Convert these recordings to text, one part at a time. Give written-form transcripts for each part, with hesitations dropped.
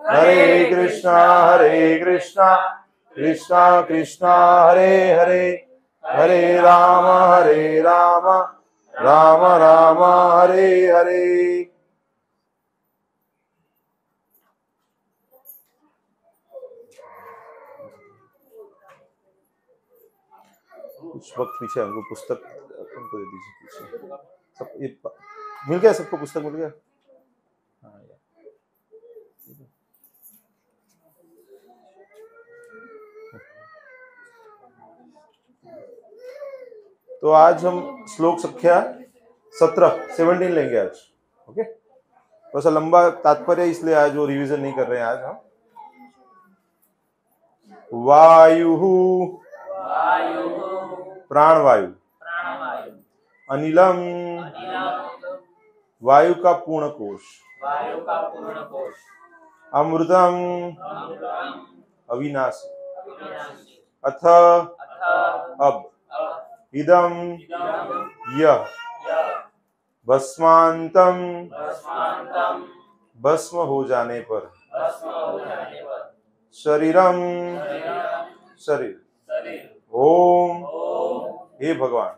हरे कृष्णा कृष्णा कृष्णा हरे हरे, हरे राम राम राम हरे हरे। कुछ वक्त पीछे हमको पुस्तक उनको दे दीजिए पीछे। सब ये मिल गया, सबको पुस्तक मिल गया। हाँ, तो आज हम श्लोक संख्या 17 लेंगे आज। ओके, थोड़ा सा लंबा तात्पर्य, इसलिए आज वो रिवीजन नहीं कर रहे हैं आज हम। वायु प्राणवायु, अनिलम वायु का पूर्ण कोश, अमृतम अविनाशी, अथ अब इदम यह भस्मांतम भस्म हो जाने पर, शरीरम शरीर, ओम हे भगवान,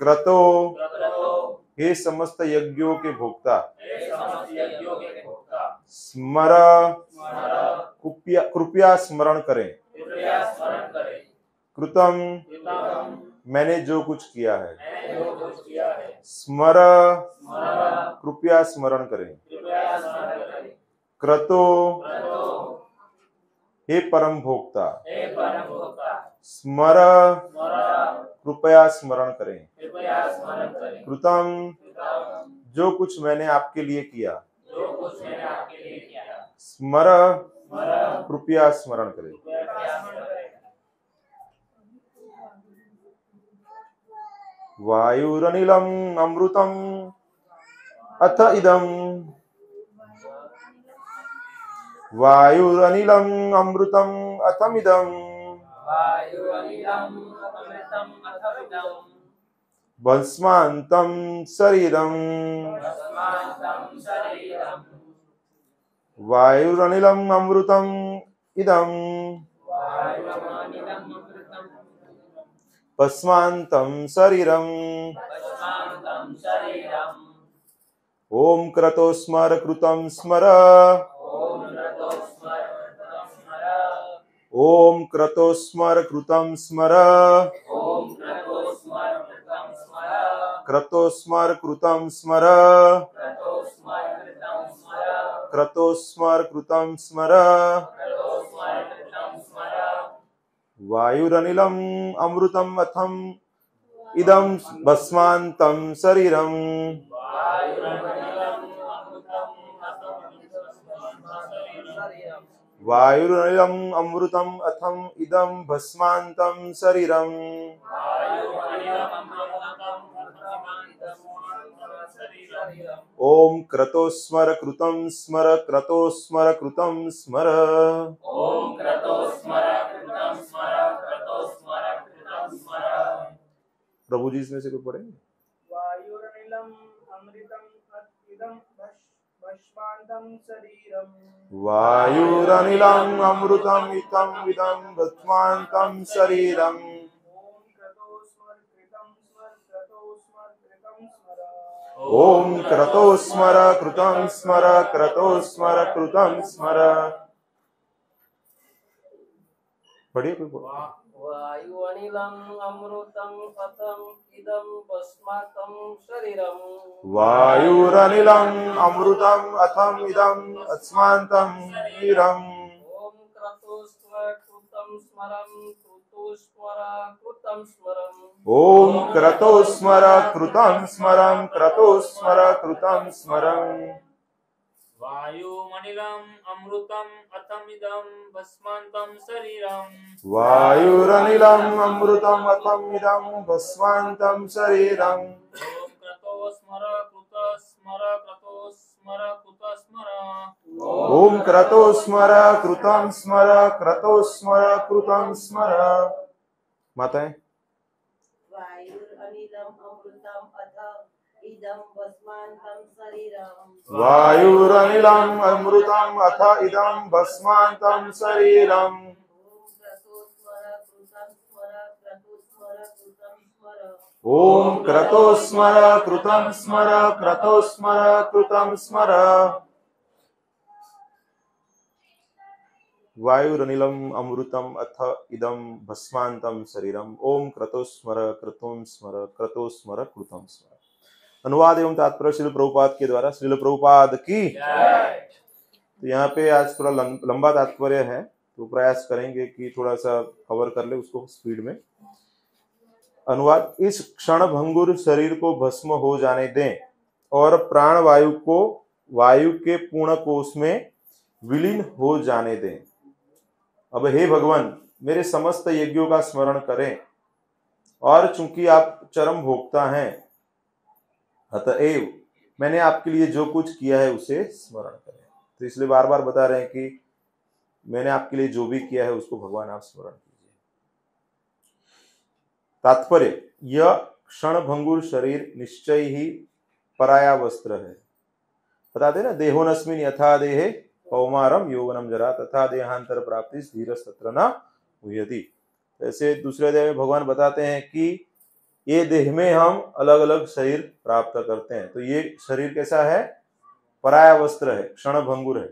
क्रतो हे समस्त यज्ञों के भोक्ता, स्मर कृपया स्मरण करें, कृतम मैंने जो कुछ किया है, स्मर कृपया स्मरण करें, क्रतो हे परम भोक्ता, स्मर कृपया स्मरण करें, कृतम जो कुछ मैंने आपके लिए किया, स्मर कृपया स्मरण करें। वायुरनिलम अमृतम अथ इदम, वायुरनिलम अमृतम अथमिदम, भस्मांतम शरीरम, वायुरनिलम अमृतम इदम, भस्मांतम शरीरम, ओम क्रतो स्मर कृतं स्मर, ओम क्रतो स्मर कृतं स्मर, क्रतो स्मर कृतं स्मर, क्रतो स्मर कृतं स्मर, वायुरनिलम अमृतम अथम इदम भस्मांतम शरीरम, वायुरनिलम अमृतम अथम इदम भस्मांतम शरीरम, ओम क्रतो स्मर कृतं स्मर, क्रतो स्मर कृतं स्मर, ओम क्रतो स्मर कृतं स्मर, क्रतो स्मर कृतं स्मर। प्रभु जी इसमें से कोई पढ़ेंगे? वायुरनिलम अमृतम इदं भस्मांतम शरीरम, वायुरनिलम अमृतम इदं भस्मांतम शरीरम, ओम क्रतो स्मर कृतं स्मर, क्रतो स्मर कृतं स्मर। पढ़िए कोई पढ़ो। वायुरनिलम अमृतम अथम इदं भस्मांतम शरीरम, वायुरनिलम अमृतम अथम इदं भस्मांतम शरीरम, ओम क्रतो स्मर कृतं स्मरम, क्रतो स्मर कृतं स्मरम, ओम क्रतो स्मर कृतं स्मरं, क्रतो स्मर कृतं स्मरं। वायुमनिलम अमृतम अथमिदं भस्मांतम शरीरम, वायुरनिलम अमृतम अथम इदं भस्मांतम शरीरम, ओम क्रतो स्मर कृत स्मर, क्रतो स्मर कृत स्मर, ओम क्रतो स्मर कृतं स्मर, क्रतो स्मर कृतं स्मर। माताएं, वायुरनिलम अमृतम अथ इदं भस्मान्तं शरीरम् वायुरनिलम् अमृतम् अथ इदं भस्मान्तं शरीरम् ॐ क्रतो स्मर कृतं स्मर क्रतो स्मर क्रतो स्मर कृतं कृतं स्मर स्मर। वायुरनिलम् अमृतम् अथ इदं भस्मान्तं शरीरम। ओम क्रतो स्मर कृतं स्मर क्रतो स्मर कृतं स्मर। अनुवाद एवं तात्पर्य श्रील प्रभुपाद के द्वारा। श्रील प्रभुपाद की जय। तो यहाँ पे आज थोड़ा लंबा तात्पर्य है, तो प्रयास करेंगे कि थोड़ा सा कवर कर ले उसको स्पीड में। अनुवाद: इस क्षण भंगुर शरीर को भस्म हो जाने दें और प्राण वायु को वायु के पूर्ण कोश में विलीन हो जाने दें। अब हे भगवान, मेरे समस्त यज्ञों का स्मरण करें, और चूंकि आप चरम भोक्ता हैं, अतएव मैंने आपके लिए जो कुछ किया है उसे स्मरण करें। तो इसलिए बार बार बता रहे हैं कि मैंने आपके लिए जो भी किया है उसको भगवान आप स्मरण कीजिए। तात्पर्य: यह क्षण भंगुर शरीर निश्चय ही पराया वस्त्र है। बताते ना, देहोनस्मिन यथा देहे कौमारम यौवनम जरा तथा देहांतर प्राप्ति धीरस् तत्र न मुह्यति। ऐसे दूसरे अध्याय में भगवान बताते हैं कि ये देह में हम अलग अलग शरीर प्राप्त करते हैं। तो ये शरीर कैसा है? पराया वस्त्र है, क्षण भंगुर है।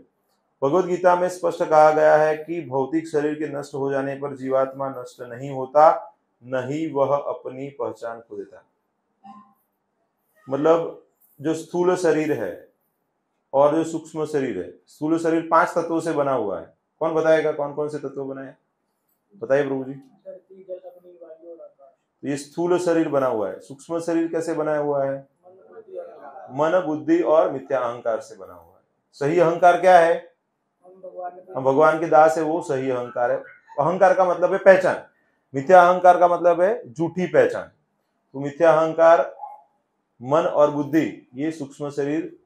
भगवद गीता में स्पष्ट कहा गया है कि भौतिक शरीर के नष्ट हो जाने पर जीवात्मा नष्ट नहीं होता, नहीं वह अपनी पहचान खो देता। मतलब जो स्थूल शरीर है और जो सूक्ष्म शरीर है, स्थूल शरीर 5 तत्वों से बना हुआ है। कौन बताएगा कौन कौन से तत्व बनाए? बताइए प्रभु जी। ये स्थूल शरीर बना हुआ है। सूक्ष्म शरीर कैसे बनाया हुआ है? मन, बुद्धि और मिथ्या अहंकार से बना हुआ है। सही अहंकार क्या है? हम भगवान के दास है, वो सही अहंकार है। अहंकार का मतलब है पहचान, मिथ्या अहंकार का मतलब है झूठी पहचान। तो मिथ्या अहंकार, मन और बुद्धि, ये सूक्ष्म शरीर,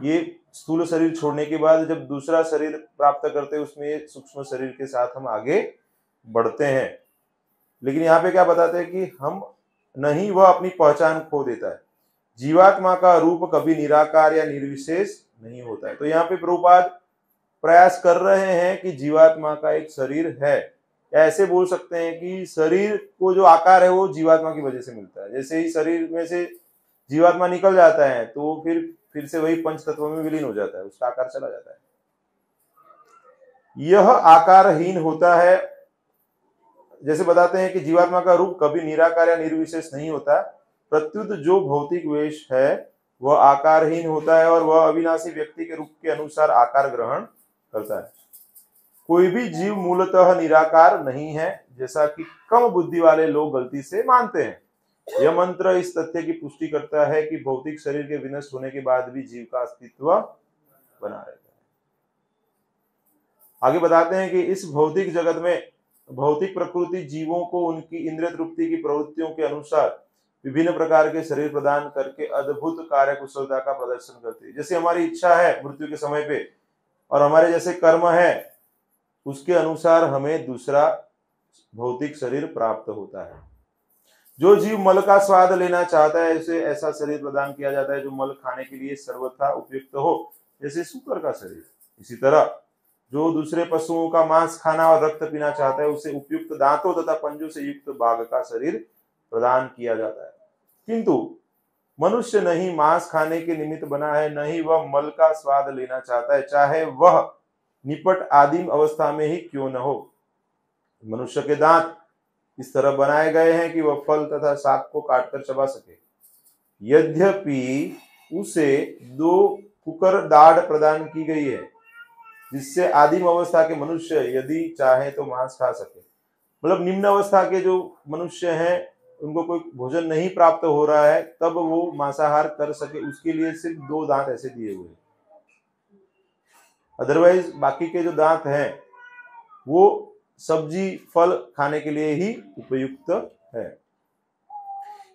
ये स्थूल शरीर छोड़ने के बाद जब दूसरा शरीर प्राप्त करते हैं उसमें ये सूक्ष्म शरीर के साथ हम आगे बढ़ते हैं। लेकिन यहाँ पे क्या बताते हैं कि हम नहीं, वह अपनी पहचान खो देता है। जीवात्मा का रूप कभी निराकार या निर्विशेष नहीं होता है। तो यहाँ पे प्रभुपाद प्रयास कर रहे हैं कि जीवात्मा का एक शरीर है, या ऐसे बोल सकते हैं कि शरीर को जो आकार है वो जीवात्मा की वजह से मिलता है। जैसे ही शरीर में से जीवात्मा निकल जाता है तो फिर से वही पंच तत्वों में विलीन हो जाता है, उसका आकार चला जाता है। यह आकारहीन होता है। जैसे बताते हैं कि जीवात्मा का रूप कभी निराकार या निर्विशेष नहीं होता, प्रत्युत जो भौतिक वेश है वह आकारहीन होता है और वह अविनाशी व्यक्ति के रूप के अनुसार आकार ग्रहण करता है। कोई भी जीव मूलतः निराकार नहीं है, जैसा कि कम बुद्धि वाले लोग गलती से मानते हैं। यह मंत्र इस तथ्य की पुष्टि करता है कि भौतिक शरीर के विनष्ट होने के बाद भी जीव का अस्तित्व बना रहता है। आगे बताते हैं कि इस भौतिक जगत में भौतिक प्रकृति जीवों को उनकी इंद्रिय तृप्ति की प्रवृत्तियों के अनुसार विभिन्न प्रकार के शरीर प्रदान करके अद्भुत कार्य कुशलता का प्रदर्शन करती है। जैसे हमारी इच्छा है मृत्यु के समय पे, और हमारे जैसे कर्म है, उसके अनुसार हमें दूसरा भौतिक शरीर प्राप्त होता है। जो जीव मल का स्वाद लेना चाहता है उसे ऐसा शरीर प्रदान किया जाता है जो मल खाने के लिए सर्वथा उपयुक्त हो, जैसे सूकर का शरीर। इसी तरह जो दूसरे पशुओं का मांस खाना और रक्त पीना चाहता है उसे उपयुक्त दांतों तथा पंजों से युक्त बाघ का शरीर प्रदान किया जाता है। किंतु मनुष्य नहीं मांस खाने के निमित्त बना है, न ही वह मल का स्वाद लेना चाहता है, चाहे वह निपट आदिम अवस्था में ही क्यों न हो। मनुष्य के दांत इस तरह बनाए गए हैं कि वह फल तथा शाक को काटकर चबा सके। यद्यपि उसे 2 कुकर दाढ़ प्रदान की गई है, जिससे आदिम अवस्था के मनुष्य यदि चाहे तो मांस खा सके। मतलब निम्न अवस्था के जो मनुष्य हैं उनको कोई भोजन नहीं प्राप्त हो रहा है, तब वो मांसाहार कर सके, उसके लिए सिर्फ 2 दांत ऐसे दिए हुए हैं। अदरवाइज बाकी के जो दांत हैं वो सब्जी फल खाने के लिए ही उपयुक्त है।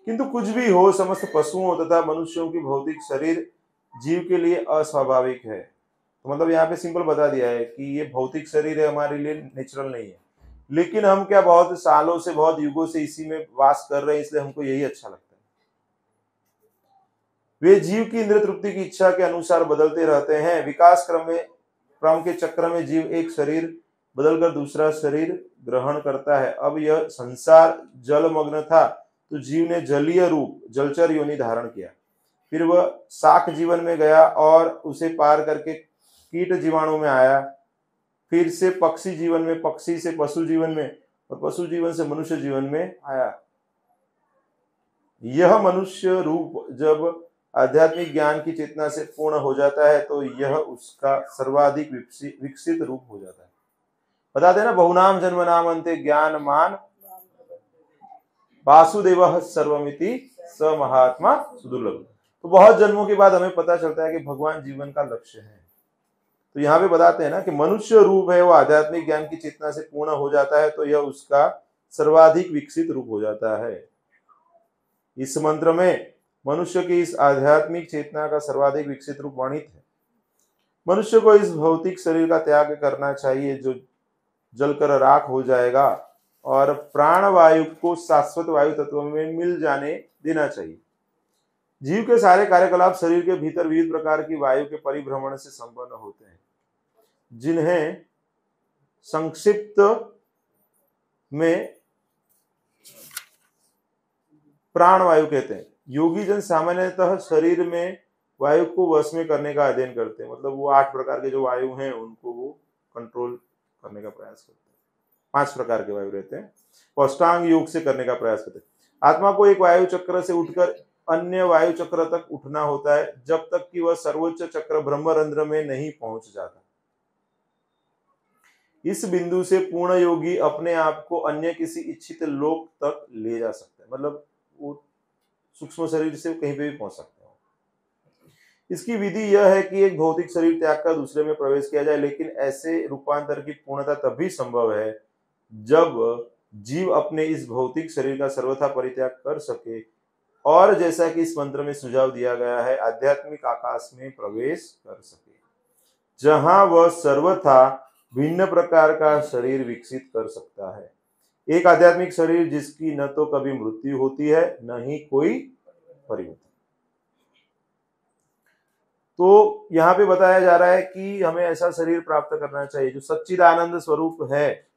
किंतु कुछ भी हो, समस्त पशुओं तथा मनुष्यों की भौतिक शरीर जीव के लिए अस्वाभाविक है। तो मतलब यहाँ पे सिंपल बता दिया है कि ये भौतिक शरीर है, हमारे लिए नेचुरल नहीं है। लेकिन हम क्या बहुत सालों से, बहुत युगों से इसी में वास कर रहे हैं, इसलिए हमको यही अच्छा लगता है। वे जीव की इंद्रिय तृप्ति की इच्छा के अनुसार बदलते रहते हैं। विकास क्रम के चक्र में जीव एक शरीर बदलकर दूसरा शरीर ग्रहण करता है। अब यह संसार जलमग्न था तो जीव ने जलीय रूप जलचर योनि धारण किया। फिर वह शाक जीवन में गया और उसे पार करके कीट जीवाणु में आया। फिर से पक्षी जीवन में, पक्षी से पशु जीवन में और पशु जीवन से मनुष्य जीवन में आया। यह मनुष्य रूप जब आध्यात्मिक ज्ञान की चेतना से पूर्ण हो जाता है तो यह उसका सर्वाधिक विकसित रूप हो जाता है। बताते हैं ना, बहुनाम जन्म नाम अंते ज्ञान मान वासुदेव सर्वमिति स महात्मा सुदुर्लभ। तो बहुत जन्मों के बाद हमें पता चलता है कि भगवान जीवन का लक्ष्य है। तो यहाँ पे बताते हैं ना कि मनुष्य रूप है वो आध्यात्मिक ज्ञान की चेतना से पूर्ण हो जाता है तो यह उसका सर्वाधिक विकसित रूप हो जाता है। इस मंत्र में मनुष्य की इस आध्यात्मिक चेतना का सर्वाधिक विकसित रूप वर्णित है। मनुष्य को इस भौतिक शरीर का त्याग करना चाहिए जो जलकर राख हो जाएगा और प्राण वायु को शाश्वत वायु तत्व में मिल जाने देना चाहिए। जीव के सारे कार्यकलाप शरीर के भीतर विविध प्रकार की वायु के परिभ्रमण से संपन्न होते हैं, जिन्हें संक्षिप्त में प्राण वायु कहते हैं। योगी जन सामान्यतः शरीर में वायु को वश में करने का अध्ययन करते हैं। मतलब वो 8 प्रकार के जो वायु हैं उनको वो कंट्रोल करने का प्रयास करते हैं। 5 प्रकार के वायु रहते हैं, अष्टांग योग से करने का प्रयास करते हैं। आत्मा को एक वायु चक्र से उठकर अन्य वायु चक्र तक उठना होता है जब तक कि वह सर्वोच्च चक्र ब्रह्मरंध्र में नहीं पहुंच जाता। इस बिंदु से पूर्ण योगी अपने आप को अन्य किसी इच्छित लोक तक ले जा सकता है। मतलब वो सूक्ष्म शरीर से कहीं पे भी पहुंच सकते हैं। इसकी विधि यह है कि एक भौतिक शरीर त्याग कर दूसरे में प्रवेश किया जाए, लेकिन ऐसे रूपांतर की पूर्णता तभी संभव है जब जीव अपने इस भौतिक शरीर का सर्वथा परित्याग कर सके और जैसा कि इस मंत्र में सुझाव दिया गया है आध्यात्मिक आकाश में प्रवेश कर सके, जहां वह सर्वथा भिन्न प्रकार का शरीर विकसित कर सकता है। एक आध्यात्मिक शरीर जिसकी न तो कभी मृत्यु होती है न ही कोई परिवर्तन। तो यहाँ पे बताया जा रहा है कि हमें ऐसा शरीर प्राप्त करना चाहिए जो सच्चिदानंद स्वरूप है,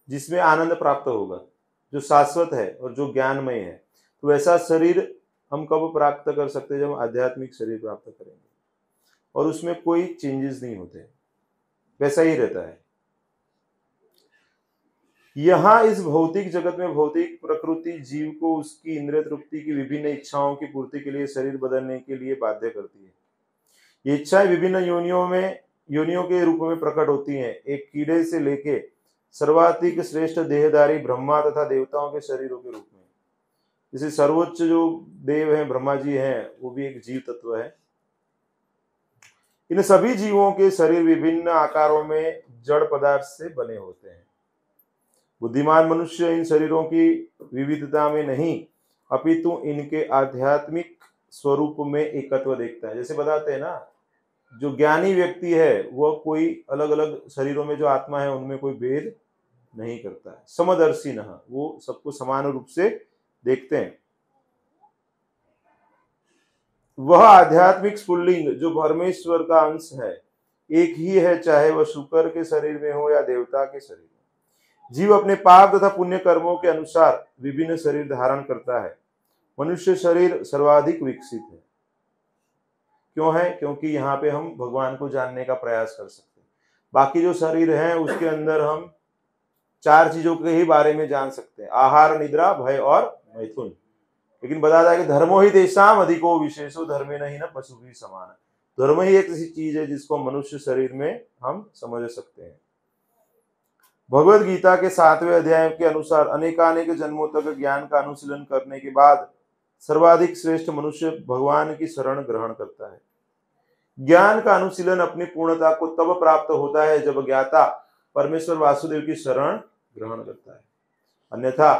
जिसमें आनंद प्राप्त होगा, जो शाश्वत है और जो ज्ञानमय है। तो वैसा शरीर हम कब प्राप्त कर सकते हैं? जब आध्यात्मिक शरीर प्राप्त करेंगे और उसमें कोई चेंजेस नहीं होते, वैसा ही रहता है। यहाँ इस भौतिक जगत में भौतिक प्रकृति जीव को उसकी इंद्रिय तृप्ति की विभिन्न इच्छाओं की पूर्ति के लिए शरीर बदलने के लिए बाध्य करती है। ये इच्छाएं विभिन्न योनियों के रूप में प्रकट होती हैं। एक कीड़े से लेके सर्वाधिक श्रेष्ठ देहधारी ब्रह्मा तथा देवताओं के शरीरों के रूप में। जैसे सर्वोच्च जो देव हैं ब्रह्मा जी हैं, वो भी एक जीव तत्व है। इन सभी जीवों के शरीर विभिन्न आकारों में जड़ पदार्थ से बने होते हैं। बुद्धिमान मनुष्य इन शरीरों की विविधता में नहीं अपितु इनके आध्यात्मिक स्वरूप में एकत्व देखता है। जैसे बताते हैं ना, जो ज्ञानी व्यक्ति है वह कोई अलग अलग शरीरों में जो आत्मा है उनमें कोई भेद नहीं करता है। समदर्शी न, वो सबको समान रूप से देखते हैं। वह आध्यात्मिक स्फुल्लिंग जो परमेश्वर का अंश है एक ही है, चाहे वह शुक्र के शरीर में हो या देवता के शरीर में। जीव अपने पाप तथा पुण्य कर्मों के अनुसार विभिन्न शरीर धारण करता है। मनुष्य शरीर सर्वाधिक विकसित है। क्यों है? क्योंकि यहाँ पे हम भगवान को जानने का प्रयास कर सकते हैं। बाकी जो शरीर है उसके अंदर हम 4 चीजों के ही बारे में जान सकते हैं, आहार, निद्रा, भय और मैथुन। लेकिन बताया कि धर्मो ही तेषाम अधिको विशेषो धर्मे नहीं न पशु भी समान। धर्म ही एक ऐसी चीज है जिसको मनुष्य शरीर में हम समझ सकते हैं। भगवद गीता के 7वें अध्याय के अनुसार अनेकानेक जन्मों तक ज्ञान का अनुशीलन करने के बाद सर्वाधिक श्रेष्ठ मनुष्य भगवान की शरण ग्रहण करता है। ज्ञान का अनुशीलन अपनी पूर्णता को तब प्राप्त होता है जब ज्ञाता परमेश्वर वासुदेव की शरण ग्रहण करता है। अन्यथा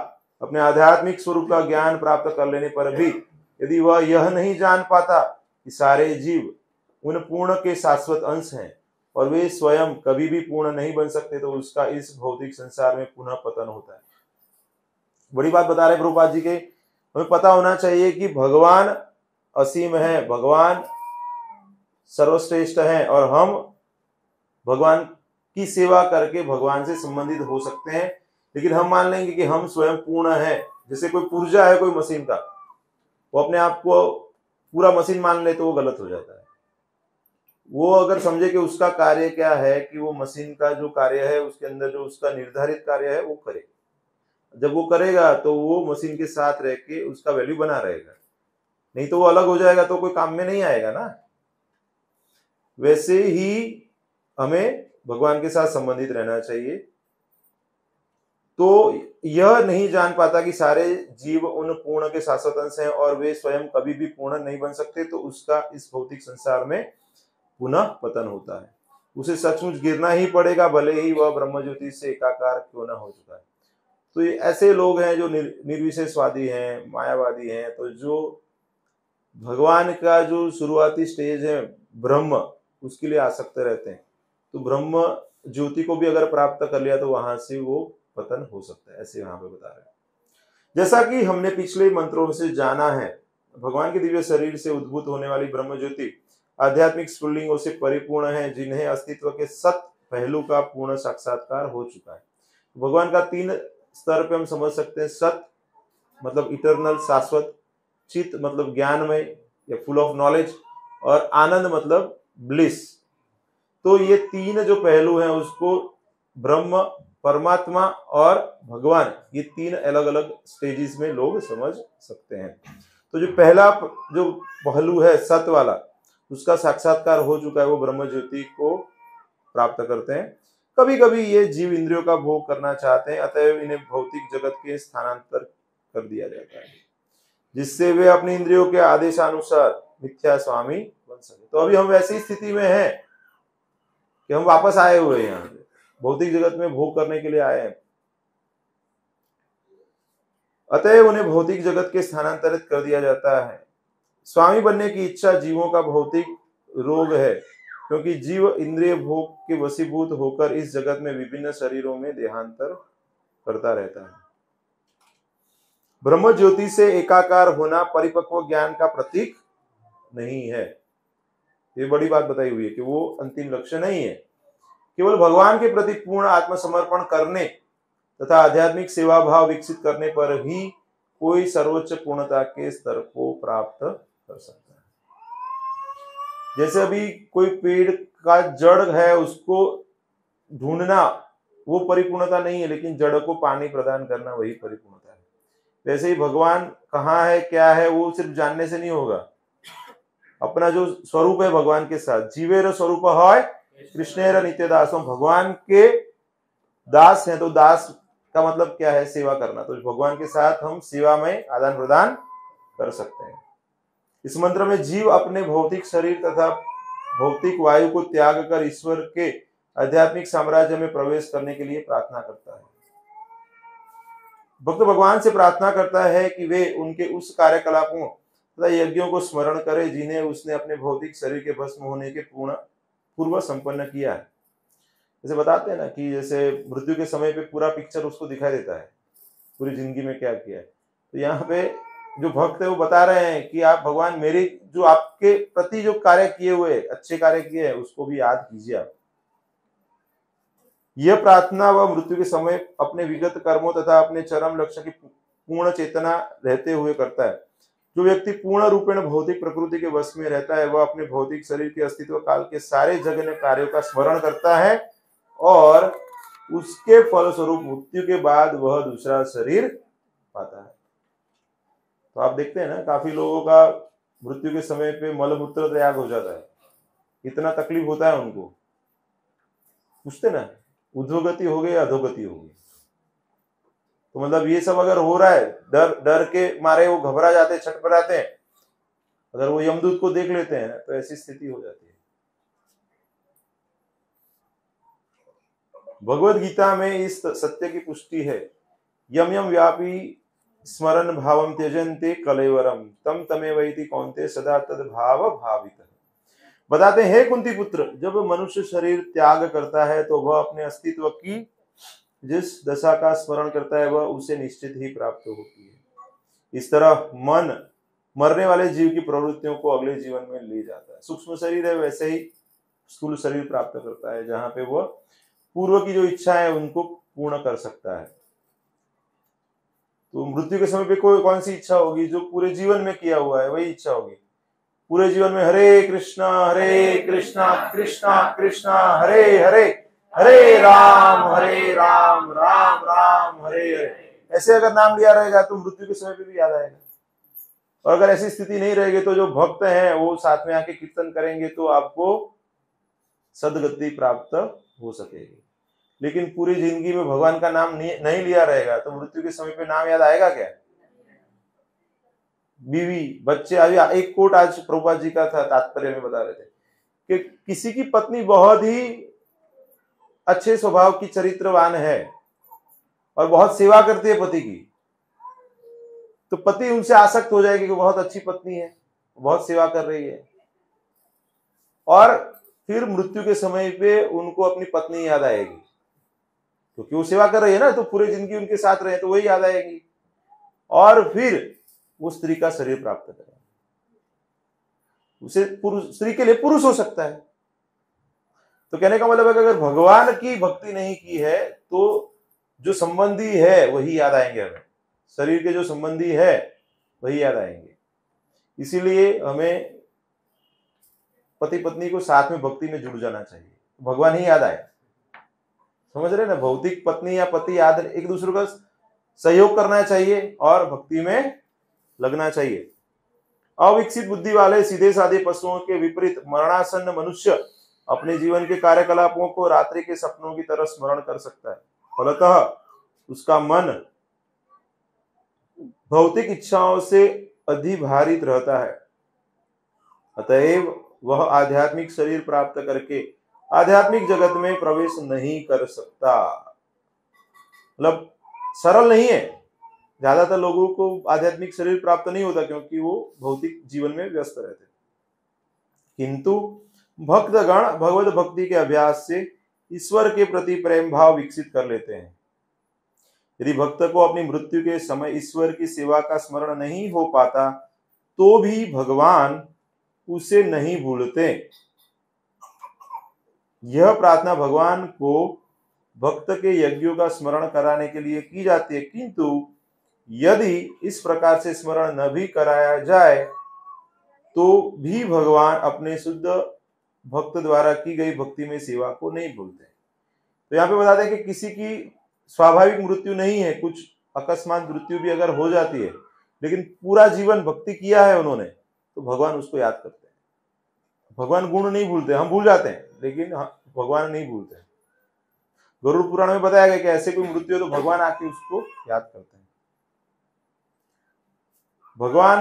अपने आध्यात्मिक स्वरूप का ज्ञान प्राप्त कर लेने पर भी यदि वह यह नहीं जान पाता कि सारे जीव उन पूर्ण के शाश्वत अंश हैं और वे स्वयं कभी भी पूर्ण नहीं बन सकते, तो उसका इस भौतिक संसार में पुनः पतन होता है। बड़ी बात बता रहे प्रभुपाद जी के हमें पता होना चाहिए कि भगवान असीम है, भगवान सर्वश्रेष्ठ है और हम भगवान की सेवा करके भगवान से संबंधित हो सकते हैं। लेकिन हम मान लेंगे कि हम स्वयं पूर्ण है। जैसे कोई पुर्जा है कोई मशीन का, वो अपने आप को पूरा मशीन मान ले तो वो गलत हो जाता है। वो अगर समझे कि उसका कार्य क्या है, कि वो मशीन का जो कार्य है उसके अंदर जो उसका निर्धारित कार्य है वो करे, जब वो करेगा तो वो मशीन के साथ रह के उसका वैल्यू बना रहेगा, नहीं तो वो अलग हो जाएगा तो कोई काम में नहीं आएगा ना। वैसे ही हमें भगवान के साथ संबंधित रहना चाहिए। तो यह नहीं जान पाता कि सारे जीव उन पूर्ण के शाश्वत अंश हैं और वे स्वयं कभी भी पूर्ण नहीं बन सकते, तो उसका इस भौतिक संसार में पुनः पतन होता है। उसे सचमुच गिरना ही पड़ेगा, भले ही वह ब्रह्म ज्योति से एकाकार क्यों न हो चुका है। तो ये ऐसे लोग हैं जो निर्विशेषवादी हैं, मायावादी हैं। तो जो भगवान का जो शुरुआती स्टेज है ब्रह्म, उसके लिए आसक्त रहते हैं। तो ब्रह्म ज्योति को भी अगर प्राप्त कर लिया तो वहां से वो पतन हो सकता है, ऐसे यहाँ पे बता रहे हैं। जैसा कि हमने पिछले मंत्रों से जाना है, भगवान के दिव्य शरीर से उद्भूत होने वाली ब्रह्म ज्योति आध्यात्मिक स्फुल्लिंगों से परिपूर्ण है, जिन्हें अस्तित्व के सत पहलू का पूर्ण साक्षात्कार हो चुका है। भगवान का 3 स्तर पे हम समझ सकते हैं। सत मतलब इटरनल, शाश्वत, चित मतलब ज्ञानमय या फुल ऑफ नॉलेज, और आनंद मतलब ब्लिस। तो ये 3 जो पहलू हैं उसको ब्रह्म, परमात्मा और भगवान, ये 3 अलग अलग स्टेजेस में लोग समझ सकते हैं। तो जो पहला जो पहलू है सत वाला, उसका साक्षात्कार हो चुका है, वो ब्रह्म ज्योति को प्राप्त करते हैं। कभी कभी ये जीव इंद्रियों का भोग करना चाहते हैं, अतएव इन्हें भौतिक जगत के स्थानांतर कर दिया जाता है, जिससे वे अपनी इंद्रियों के आदेशानुसार मिथ्या स्वामी बन सके। तो अभी हम वैसी स्थिति में हैं कि हम वापस आए हुए हैं, यहाँ पे भौतिक जगत में भोग करने के लिए आए हैं। अतएव उन्हें भौतिक जगत के स्थानांतरित कर दिया जाता है। स्वामी बनने की इच्छा जीवों का भौतिक रोग है, क्योंकि जीव इंद्रिय भोग के वशीभूत होकर इस जगत में विभिन्न शरीरों में देहांतर करता रहता है। ब्रह्म ज्योति से एकाकार होना परिपक्व ज्ञान का प्रतीक नहीं है। ये बड़ी बात बताई हुई है कि वो अंतिम लक्ष्य नहीं है। केवल भगवान के प्रति पूर्ण आत्मसमर्पण करने तथा आध्यात्मिक सेवा भाव विकसित करने पर ही कोई सर्वोच्च पूर्णता के स्तर को प्राप्त कर सकता है। जैसे अभी कोई पेड़ का जड़ है, उसको ढूंढना वो परिपूर्णता नहीं है, लेकिन जड़ को पानी प्रदान करना वही परिपूर्णता है। वैसे ही भगवान कहाँ है, क्या है, वो सिर्फ जानने से नहीं होगा। अपना जो स्वरूप है भगवान के साथ, जीवेर स्वरूप है कृष्णेर नित्य दासों, भगवान के दास हैं। तो दास का मतलब क्या है, सेवा करना। तो भगवान के साथ हम सेवा में आदान प्रदान कर सकते हैं। इस मंत्र में जीव अपने भौतिक शरीर तथा भौतिक वायु को त्याग कर ईश्वर के आध्यात्मिक साम्राज्य में प्रवेश करने के लिए प्रार्थना करता है। भक्त भगवान से प्रार्थना करता है कि वे उनके उस कार्यकलापों तथा यज्ञों को स्मरण करे जिन्हें उसने अपने भौतिक शरीर के भस्म होने के पूर्व संपन्न किया है। जैसे बताते हैं ना कि जैसे मृत्यु के समय पे पूरा पिक्चर उसको दिखाई देता है, पूरी जिंदगी में क्या किया है। तो यहाँ पे जो भक्त है वो बता रहे हैं कि आप भगवान मेरी जो आपके प्रति जो कार्य किए हुए, अच्छे कार्य किए हैं, उसको भी याद कीजिए आप। यह प्रार्थना वह मृत्यु के समय अपने विगत कर्मों तथा अपने चरम लक्ष्य की पूर्ण चेतना रहते हुए करता है। जो व्यक्ति पूर्ण रूपेण भौतिक प्रकृति के वश में रहता है, वह अपने भौतिक शरीर के अस्तित्व काल के सारे जघन्य कार्यों का स्मरण करता है और उसके फलस्वरूप मृत्यु के बाद वह दूसरा शरीर पाता है। तो आप देखते हैं ना, काफी लोगों का मृत्यु के समय पे मलमूत्र त्याग हो जाता है, इतना तकलीफ होता है उनको। पूछते ना उद्धोगति हो गई, अधोगति हो गई। तो मतलब ये सब अगर हो रहा है, डर के मारे वो घबरा जाते, छटपटाते हैं। अगर वो यमदूत को देख लेते हैं तो ऐसी स्थिति हो जाती है। भगवद गीता में इस सत्य की पुष्टि है। यम यम व्यापी स्मरण भावम त्यजन्ते कलेवरम तम तमेवैति कौन्ते सदा तद भाव भावित। बताते हैं, हे कुंती पुत्र, जब मनुष्य शरीर त्याग करता है तो वह अपने अस्तित्व की जिस दशा का स्मरण करता है वह उसे निश्चित ही प्राप्त होती है। इस तरह मन मरने वाले जीव की प्रवृत्तियों को अगले जीवन में ले जाता है। सूक्ष्म शरीर है, वैसे ही स्थूल शरीर प्राप्त करता है, जहां पे वह पूर्व की जो इच्छा है उनको पूर्ण कर सकता है। तो मृत्यु के समय पे कौन सी इच्छा होगी? जो पूरे जीवन में किया हुआ है वही इच्छा होगी। पूरे जीवन में हरे कृष्णा कृष्णा कृष्णा हरे हरे, हरे राम राम राम हरे हरे, ऐसे अगर नाम लिया रहेगा तो मृत्यु के समय पे भी याद आएगा। और अगर ऐसी स्थिति नहीं रहेगी तो जो भक्त हैं वो साथ में आके कीर्तन करेंगे तो आपको सदगति प्राप्त हो सकेगी। लेकिन पूरी जिंदगी में भगवान का नाम नहीं लिया रहेगा तो मृत्यु के समय पे नाम याद आएगा क्या? बीवी बच्चे, अभी एक कोट आज प्रभुपाद जी का था, तात्पर्य में बता रहे थे कि किसी की पत्नी बहुत ही अच्छे स्वभाव की चरित्रवान है और बहुत सेवा करती है पति की, तो पति उनसे आसक्त हो जाएगी कि बहुत अच्छी पत्नी है, बहुत सेवा कर रही है, और फिर मृत्यु के समय पे उनको अपनी पत्नी याद आएगी क्योंकि वो सेवा कर रही है ना, तो पूरी जिंदगी उनके साथ रहे तो वही याद आएगी, और फिर वो स्त्री का शरीर प्राप्त करेगा। उसे स्त्री के लिए पुरुष हो सकता है। तो कहने का मतलब है कि अगर भगवान की भक्ति नहीं की है तो जो संबंधी है वही याद आएंगे हमें, शरीर के जो संबंधी है वही याद आएंगे। इसीलिए हमें पति पत्नी को साथ में भक्ति में जुड़ जाना चाहिए, भगवान ही याद आए। समझ रहे ना? भौतिक पत्नी या पति याद, एक दूसरे का सहयोग करना चाहिए और भक्ति में लगना चाहिए। अविकसित बुद्धि वाले सीधे साधे पशुओं के विपरीत मरणासन्न मनुष्य अपने जीवन के कार्यकलापों को रात्रि के सपनों की तरह स्मरण कर सकता है। फलतः उसका मन भौतिक इच्छाओं से अधिभारित रहता है, अतएव वह आध्यात्मिक शरीर प्राप्त करके आध्यात्मिक जगत में प्रवेश नहीं कर सकता। मतलब सरल नहीं है, ज्यादातर लोगों को आध्यात्मिक शरीर प्राप्त नहीं होता क्योंकि वो भौतिक जीवन में व्यस्त रहते। किंतु भक्तगण भगवत भक्ति के अभ्यास से ईश्वर के प्रति प्रेम भाव विकसित कर लेते हैं। यदि भक्त को अपनी मृत्यु के समय ईश्वर की सेवा का स्मरण नहीं हो पाता तो भी भगवान उसे नहीं भूलते। यह प्रार्थना भगवान को भक्त के यज्ञों का स्मरण कराने के लिए की जाती है, किंतु यदि इस प्रकार से स्मरण न भी कराया जाए तो भी भगवान अपने शुद्ध भक्त द्वारा की गई भक्ति में सेवा को नहीं भूलते। तो यहाँ पे बताते हैं कि किसी की स्वाभाविक मृत्यु नहीं है, कुछ अकस्मात मृत्यु भी अगर हो जाती है लेकिन पूरा जीवन भक्ति किया है उन्होंने तो भगवान उसको याद करते हैं। भगवान गुण नहीं भूलते, हम भूल जाते हैं लेकिन भगवान नहीं भूलते। गरुड़ पुराण में बताया गया कि ऐसे कोई मृत्यु है तो भगवान आके उसको याद करते हैं। भगवान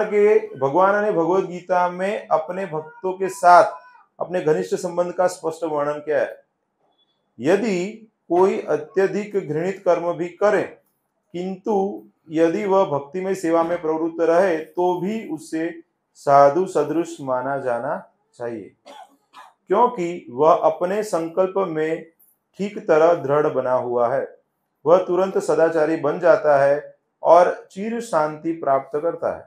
ने भगवत गीता में अपने भक्तों के साथ अपने घनिष्ठ संबंध का स्पष्ट वर्णन किया है। यदि कोई अत्यधिक घृणित कर्म भी करे किंतु यदि वह भक्ति में सेवा में प्रवृत्त रहे तो भी उसे साधु सदृश माना जाना चाहिए, क्योंकि वह अपने संकल्प में ठीक तरह दृढ़ बना हुआ है। वह तुरंत सदाचारी बन जाता है और चिर शांति प्राप्त करता है।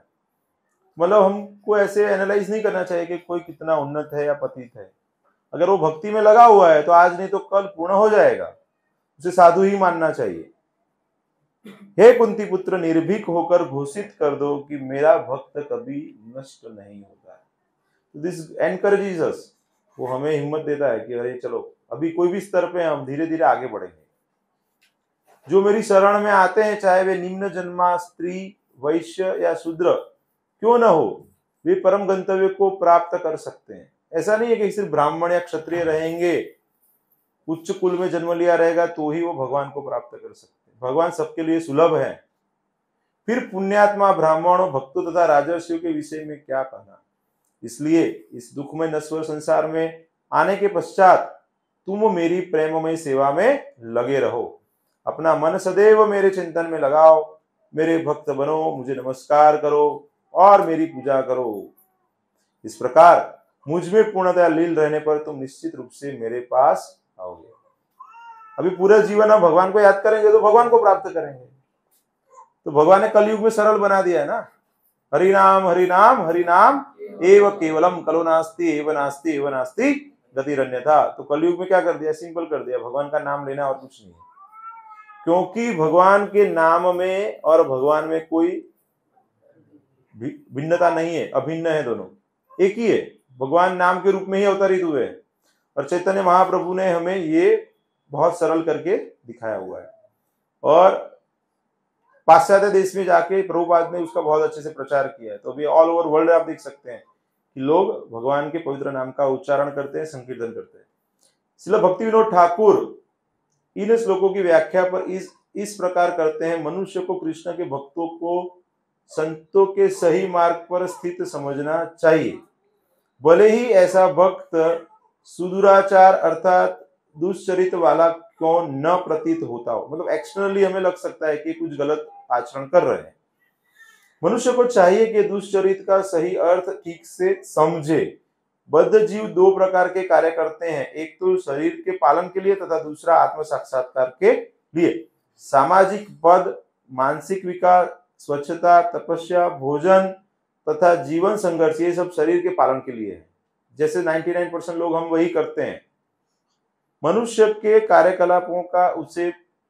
मतलब हमको ऐसे एनालाइज नहीं करना चाहिए कि कोई कितना उन्नत है या पतित है। अगर वो भक्ति में लगा हुआ है तो आज नहीं तो कल पूर्ण हो जाएगा, उसे साधु ही मानना चाहिए। हे कुंती पुत्र, निर्भीक होकर घोषित कर दो कि मेरा भक्त कभी नष्ट नहीं होता है। दिस एनकरेजेस अस, वो हमें हिम्मत देता है कि अरे चलो अभी कोई भी स्तर पे हम धीरे धीरे आगे बढ़ेंगे। जो मेरी शरण में आते हैं चाहे वे निम्न जन्मा स्त्री वैश्य या शूद्र क्यों न हो, वे परम गंतव्य को प्राप्त कर सकते हैं। ऐसा नहीं है कि सिर्फ ब्राह्मण या क्षत्रिय रहेंगे, उच्च कुल में जन्म लिया रहेगा तो ही वो भगवान को प्राप्त कर सकते हैं। भगवान सबके लिए सुलभ है। फिर पुण्यात्मा ब्राह्मणों भक्तों तथा राजर्षियों के विषय में क्या कहना। इसलिए इस दुख में नश्वर संसार में आने के पश्चात तुम मेरी प्रेममय सेवा में लगे रहो। अपना मन सदैव मेरे चिंतन में लगाओ, मेरे भक्त बनो, मुझे नमस्कार करो और मेरी पूजा करो। इस प्रकार मुझ में पूर्णतः लीन रहने पर तुम निश्चित रूप से मेरे पास आओगे। अभी पूरा जीवन हम भगवान को याद करेंगे तो भगवान को प्राप्त करेंगे। तो भगवान ने कलयुग में सरल बना दिया है ना, हरि नाम हरि नाम हरि नाम एव केवलम कलो नास्ति एव नास्ति एव नास्ति गतिरन्यथा। तो कलयुग में क्या कर दिया, सिंपल कर दिया, भगवान का नाम लेना और कुछ नहीं है, क्योंकि भगवान के नाम में और भगवान में कोई भिन्नता नहीं है, अभिन्न है, दोनों एक ही है। भगवान नाम के रूप में ही अवतरित हुए हैं और चैतन्य महाप्रभु ने हमें ये बहुत सरल करके दिखाया हुआ है। और पाश्चात्य देश में जाके प्रभुपाद ने उसका बहुत अच्छे से प्रचार किया है। तो अभी ऑल ओवर वर्ल्ड आप देख सकते हैं कि लोग भगवान के पवित्र नाम का उच्चारण करते हैं, संकीर्तन करते हैं। श्रील भक्ति विनोद ठाकुर इन श्लोकों की व्याख्या पर इस प्रकार करते हैं, मनुष्य को कृष्ण के भक्तों को संतों के सही मार्ग पर स्थित समझना चाहिए, भले ही ऐसा भक्त सुदुराचार अर्थात दुष्चरित वाला क्यों न प्रतीत होता हो। मतलब एक्सटर्नली हमें लग सकता है कि कुछ गलत आचरण कर रहे हैं। मनुष्य को चाहिए कि दुष्चरित का सही अर्थ ठीक से समझे। बद्ध जीव दो प्रकार के कार्य करते हैं, एक तो शरीर के पालन के लिए तथा दूसरा आत्म साक्षात्कार के लिए। सामाजिक पद, मानसिक विकास, स्वच्छता, तपस्या, भोजन तथा जीवन संघर्ष, ये सब शरीर के पालन के लिए है। जैसे 99% लोग हम वही करते हैं। मनुष्य के कार्यकलापों का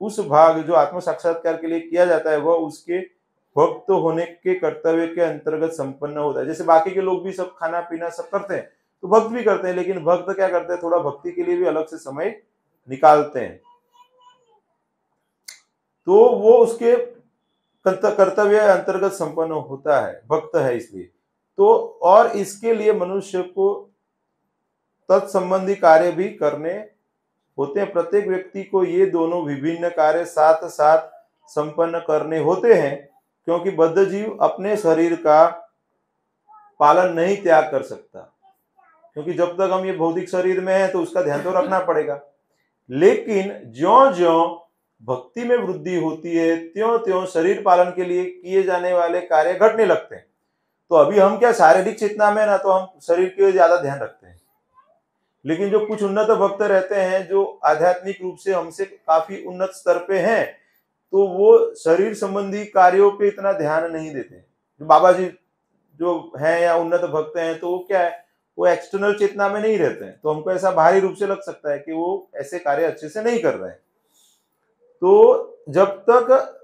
उस भाग जो आत्म साक्षात्कार के लिए किया जाता है वह उसके भक्त होने के कर्तव्य के अंतर्गत संपन्न होता है। जैसे बाकी के लोग भी सब खाना पीना सब करते हैं तो भक्त भी करते हैं, लेकिन भक्त क्या करते हैं, थोड़ा भक्ति के लिए भी अलग से समय निकालते हैं, तो वो उसके कर्तव्य अंतर्गत संपन्न होता है, भक्त है इसलिए। तो और इसके लिए मनुष्य को तत्संबंधी कार्य भी करने होते हैं। प्रत्येक व्यक्ति को ये दोनों विभिन्न कार्य साथ साथ संपन्न करने होते हैं, क्योंकि बद्ध जीव अपने शरीर का पालन नहीं त्याग कर सकता, क्योंकि जब तक हम ये भौतिक शरीर में हैं तो उसका ध्यान तो रखना पड़ेगा। लेकिन ज्यों-ज्यों भक्ति में वृद्धि होती है त्यों-त्यों शरीर पालन के लिए किए जाने वाले कार्य घटने लगते हैं। तो अभी हम क्या शारीरिक चेतना में ना तो हम शरीर के ज्यादा ध्यान रखते हैं, लेकिन जो कुछ उन्नत भक्त रहते हैं जो आध्यात्मिक रूप से हमसे काफी उन्नत स्तर पे हैं, तो वो शरीर संबंधी कार्यों पे इतना ध्यान नहीं देते। जो बाबा जी जो हैं या उन्नत भक्त हैं तो वो क्या है, वो एक्सटर्नल चेतना में नहीं रहते हैं, तो हमको ऐसा बाहरी रूप से लग सकता है कि वो ऐसे कार्य अच्छे से नहीं कर रहे हैं। तो जब तक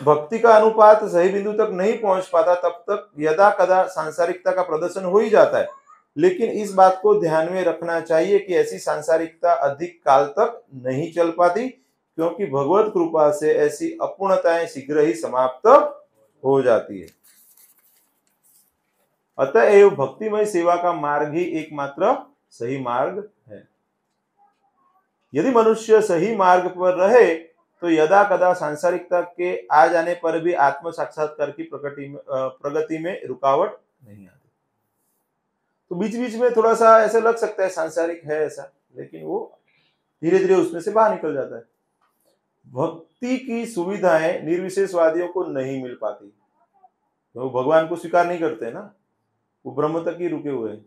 भक्ति का अनुपात सही बिंदु तक नहीं पहुंच पाता तब तक यदा कदा सांसारिकता का प्रदर्शन हो ही जाता है। लेकिन इस बात को ध्यान में रखना चाहिए कि ऐसी सांसारिकता अधिक काल तक नहीं चल पाती, क्योंकि भगवत कृपा से ऐसी अपूर्णताएं शीघ्र ही समाप्त हो जाती है। अतएव भक्तिमय सेवा का मार्ग ही एकमात्र सही मार्ग है। यदि मनुष्य सही मार्ग पर रहे तो यदा कदा सांसारिकता के आ जाने पर भी आत्म साक्षात्कार की प्रगति में रुकावट नहीं आती। तो बीच बीच में थोड़ा सा ऐसा लग सकता है सांसारिक है ऐसा, लेकिन वो धीरे धीरे उसमें से बाहर निकल जाता है। भक्ति की सुविधाएं निर्विशेषवादियों को नहीं मिल पाती, तो वो भगवान को स्वीकार नहीं करते ना, वो ब्रह्म तक ही रुके हुए हैं,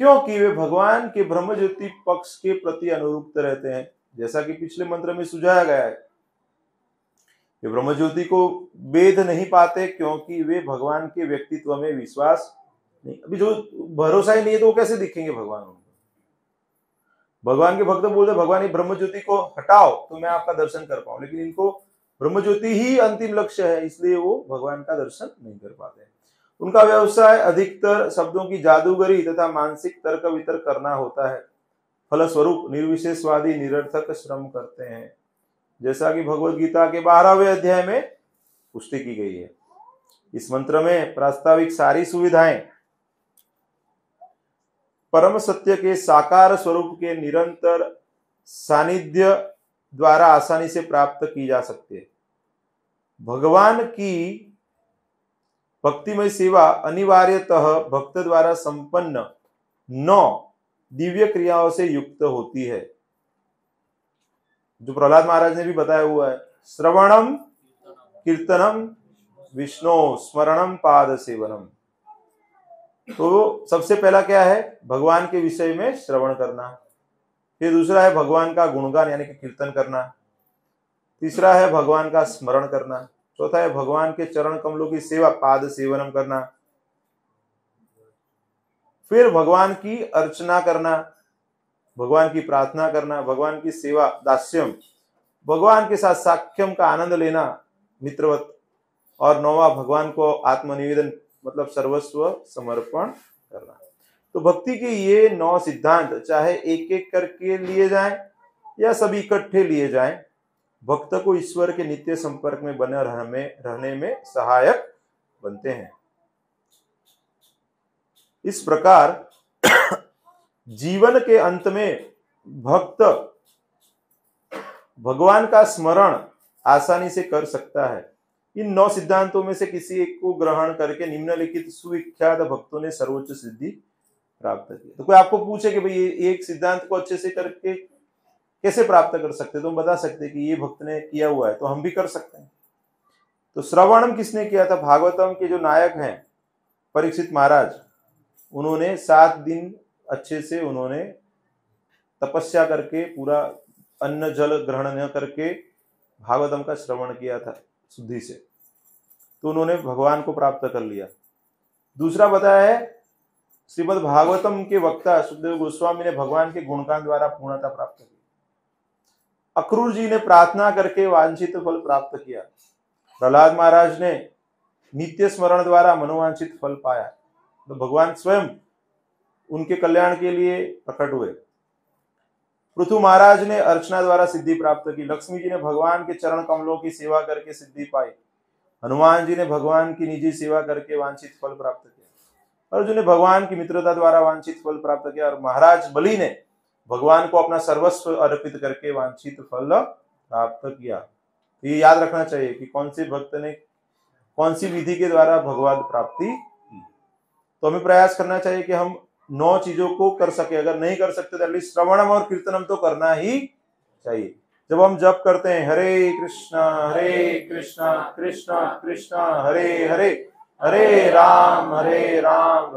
क्योंकि वे भगवान के ब्रह्म ज्योति पक्ष के प्रति अनुरूप रहते हैं। जैसा कि पिछले मंत्र में सुझाया गया है, वे ब्रह्म ज्योति को वेद नहीं पाते क्योंकि वे भगवान के व्यक्तित्व में विश्वास नहीं, अभी जो भरोसा ही नहीं है तो वो कैसे दिखेंगे भगवान उनको। भगवान के भक्त बोलते भगवान ये ब्रह्म ज्योति को हटाओ तो मैं आपका दर्शन कर पाऊं, लेकिन इनको ब्रह्म ज्योति ही अंतिम लक्ष्य है, इसलिए वो भगवान का दर्शन नहीं कर पाते। उनका व्यवसाय अधिकतर शब्दों की जादूगरी तथा मानसिक तर्क वितर्क करना होता है। फलस्वरूप निर्विशेषवादी निरर्थक श्रम करते हैं, जैसा कि भगवत गीता के 12वें अध्याय में पुष्टि की गई है। इस मंत्र में प्रास्ताविक सारी सुविधाएं परम सत्य के साकार स्वरूप के निरंतर सानिध्य द्वारा आसानी से प्राप्त की जा सकती है। भगवान की भक्तिमय सेवा अनिवार्यतः भक्त द्वारा संपन्न 9 दिव्य क्रियाओं से युक्त होती है, जो प्रहलाद महाराज ने भी बताया हुआ है। श्रवणम कीर्तनम विष्णु स्मरणम पाद सेवनम। तो सबसे पहला क्या है, भगवान के विषय में श्रवण करना। फिर दूसरा है भगवान का गुणगान यानी कि कीर्तन करना। तीसरा है भगवान का स्मरण करना। चौथा है भगवान के चरण कमलों की सेवा, पाद सेवनम करना। फिर भगवान की अर्चना करना, भगवान की प्रार्थना करना, भगवान की सेवा, दास्यम, भगवान के साथ साख्यम का आनंद लेना मित्रवत। और नौवा भगवान को आत्मनिवेदन मतलब सर्वस्व समर्पण करना। तो भक्ति के ये 9 सिद्धांत चाहे एक एक करके लिए जाएं या सभी इकट्ठे लिए जाएं, भक्त को ईश्वर के नित्य संपर्क में बने रहने में सहायक बनते हैं। इस प्रकार जीवन के अंत में भक्त भगवान का स्मरण आसानी से कर सकता है। इन 9 सिद्धांतों में से किसी एक को ग्रहण करके निम्नलिखित सुविख्यात भक्तों ने सर्वोच्च सिद्धि प्राप्त की। तो कोई आपको पूछे कि भाई ये एक सिद्धांत को अच्छे से करके कैसे प्राप्त कर सकते, तो हम बता सकते कि ये भक्त ने किया हुआ है, तो हम भी कर सकते हैं। तो श्रवणम किसने किया था? भागवतम के जो नायक हैं परीक्षित महाराज, उन्होंने 7 दिन अच्छे से उन्होंने तपस्या करके पूरा अन्न जल ग्रहण न करके भागवतम का श्रवण किया था शुद्धि से, तो उन्होंने भगवान को प्राप्त कर लिया। दूसरा बताया है श्रीमद् भागवतम के वक्ता सुखदेव गोस्वामी ने भगवान के गुणगान द्वारा पूर्णता प्राप्त की। अक्रूर जी ने प्रार्थना करके वांछित फल प्राप्त किया। प्रहलाद महाराज ने नित्य स्मरण द्वारा मनोवांछित फल पाया। तो भगवान स्वयं उनके कल्याण के लिए प्रकट हुए। पृथु महाराज ने अर्चना द्वारा सिद्धि प्राप्त की। लक्ष्मी जी ने भगवान के चरण कमलों की सेवा करके सिद्धि पाई। हनुमान जी ने भगवान की निजी सेवा करके वांछित फल प्राप्त किया। अर्जुन ने भगवान की मित्रता द्वारा वांछित फल प्राप्त किया। और महाराज बलि ने भगवान को अपना सर्वस्व अर्पित करके वांछित फल प्राप्त किया। तो ये याद रखना चाहिए कि कौन से भक्त ने कौन सी विधि के द्वारा भगवद प्राप्ति की। तो हमें प्रयास करना चाहिए कि हम 9 चीजों को कर सके। अगर नहीं कर सकते तो एटलीस्ट श्रवणम और कीर्तनम तो करना ही चाहिए। जब हम जप करते हैं हरे कृष्णा कृष्णा कृष्णा हरे हरे, हरे राम राम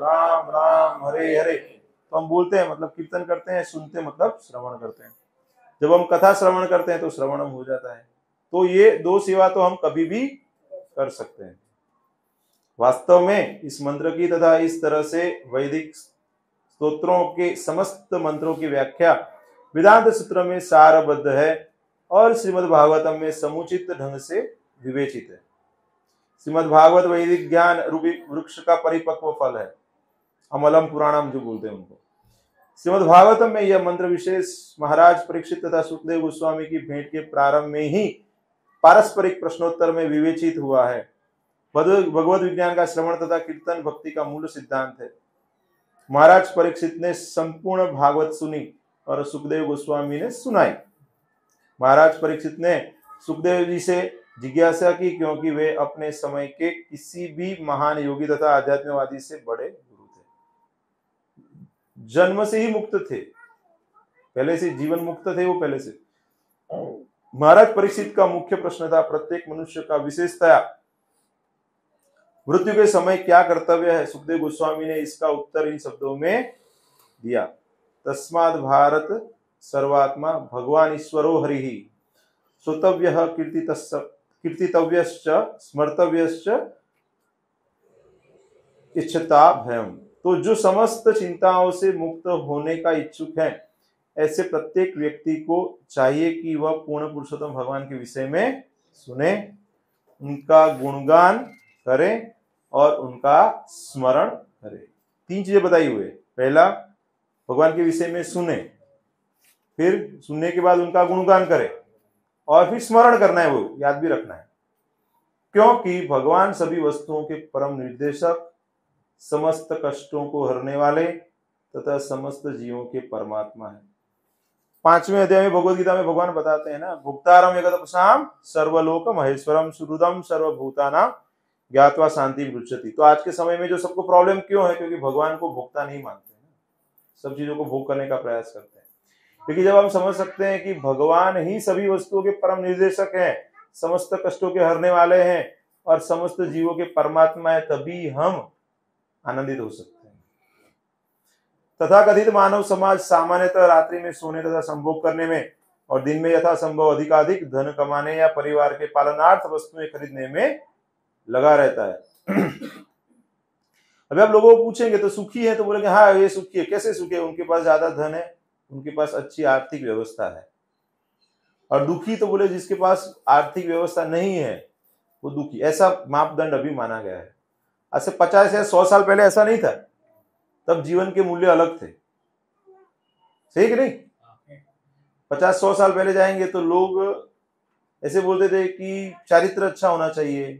राम हरे हरे, तो हम बोलते हैं मतलब कीर्तन करते हैं, सुनते मतलब श्रवण करते हैं। जब हम कथा श्रवण करते हैं तो श्रवणम हो जाता है। तो ये 2 सेवा तो हम कभी भी कर सकते हैं। वास्तव में इस मंत्र की तथा इस तरह से वैदिक स्तोत्रों के समस्त मंत्रों की व्याख्या वेदांत सूत्र में सारबद्ध है और श्रीमद् भागवतम में समुचित ढंग से विवेचित है। श्रीमद् भागवत वैदिक ज्ञान रूपी वृक्ष का परिपक्व फल है, अमलम पुराणम जो बोलते हैं उनको। श्रीमद् भागवतम में यह मंत्र विशेष महाराज परीक्षित तथा सुखदेव गोस्वामी की भेंट के प्रारंभ में ही पारस्परिक प्रश्नोत्तर में विवेचित हुआ है। भगवत विज्ञान का श्रवण तथा कीर्तन भक्ति का मूल सिद्धांत है। महाराज परीक्षित ने संपूर्ण भागवत सुनी और सुखदेव गोस्वामी ने सुनाई। महाराज परीक्षित ने सुखदेव जी से जिज्ञासा की क्योंकि वे अपने समय के किसी भी महान योगी तथा आध्यात्मवादी से बड़े गुरु थे। जन्म से ही मुक्त थे, पहले से जीवन मुक्त थे वो पहले से। महाराज परीक्षित का मुख्य प्रश्न था प्रत्येक मनुष्य का विशेषतया मृत्यु के समय क्या कर्तव्य है। सुखदेव गोस्वामी ने इसका उत्तर इन शब्दों में दिया, तस्माद् भारत सर्वात्मा भगवान ईश्वरो हरिः श्रोतव्यः कीर्तितव्यश्च स्मर्तव्यश्च इच्छता भयम। तो जो समस्त चिंताओं से मुक्त होने का इच्छुक है, ऐसे प्रत्येक व्यक्ति को चाहिए कि वह पूर्ण पुरुषोत्तम भगवान के विषय में सुने, उनका गुणगान करें और उनका स्मरण करें। 3 चीजें बताई हुई है। पहला, भगवान के विषय में सुने, फिर सुनने के बाद उनका गुणगान करें और फिर स्मरण करना है, वो याद भी रखना है। क्योंकि भगवान सभी वस्तुओं के परम निर्देशक, समस्त कष्टों को हरने वाले तथा समस्त जीवों के परमात्मा है। 5वें अध्याय में भगवद गीता में भगवान बताते हैं ना, भुक्तारम एकतपसाम सर्वलोक महेश्वरम सुहृदम सर्वभूतानां ज्ञात्वा शांति विरुच्यति। तो आज के समय में जो सबको प्रॉब्लम क्यों है, क्योंकि भगवान को भोक्ता नहीं मानते हैं, सब चीजों को भोग करने का प्रयास करते हैं। क्योंकि जब हम समझ सकते हैं कि भगवान ही सभी वस्तुओं के परम निर्देशक हैं, समस्त कष्टों के हरने वाले हैं और समस्त जीवों के परमात्मा है, तभी हम आनंदित हो सकते हैं। तथाकथित मानव समाज सामान्यतः रात्रि में सोने तथा संभोग करने में और दिन में यथासंभव अधिकाधिक धन कमाने या परिवार के पालनार्थ वस्तुएं खरीदने में लगा रहता है। अभी आप लोगों को पूछेंगे तो सुखी है तो बोलेंगे हाँ ये सुखी है। कैसे सुखी है? उनके पास ज्यादा धन है, उनके पास अच्छी आर्थिक व्यवस्था है। और दुखी तो बोले जिसके पास आर्थिक व्यवस्था नहीं है वो दुखी। ऐसा मापदंड अभी माना गया है। आज से 50 या 100 साल पहले ऐसा नहीं था, तब जीवन के मूल्य अलग थे, सही कि नहीं? 50-100 साल पहले जाएंगे तो लोग ऐसे बोलते थे कि चारित्र अच्छा होना चाहिए,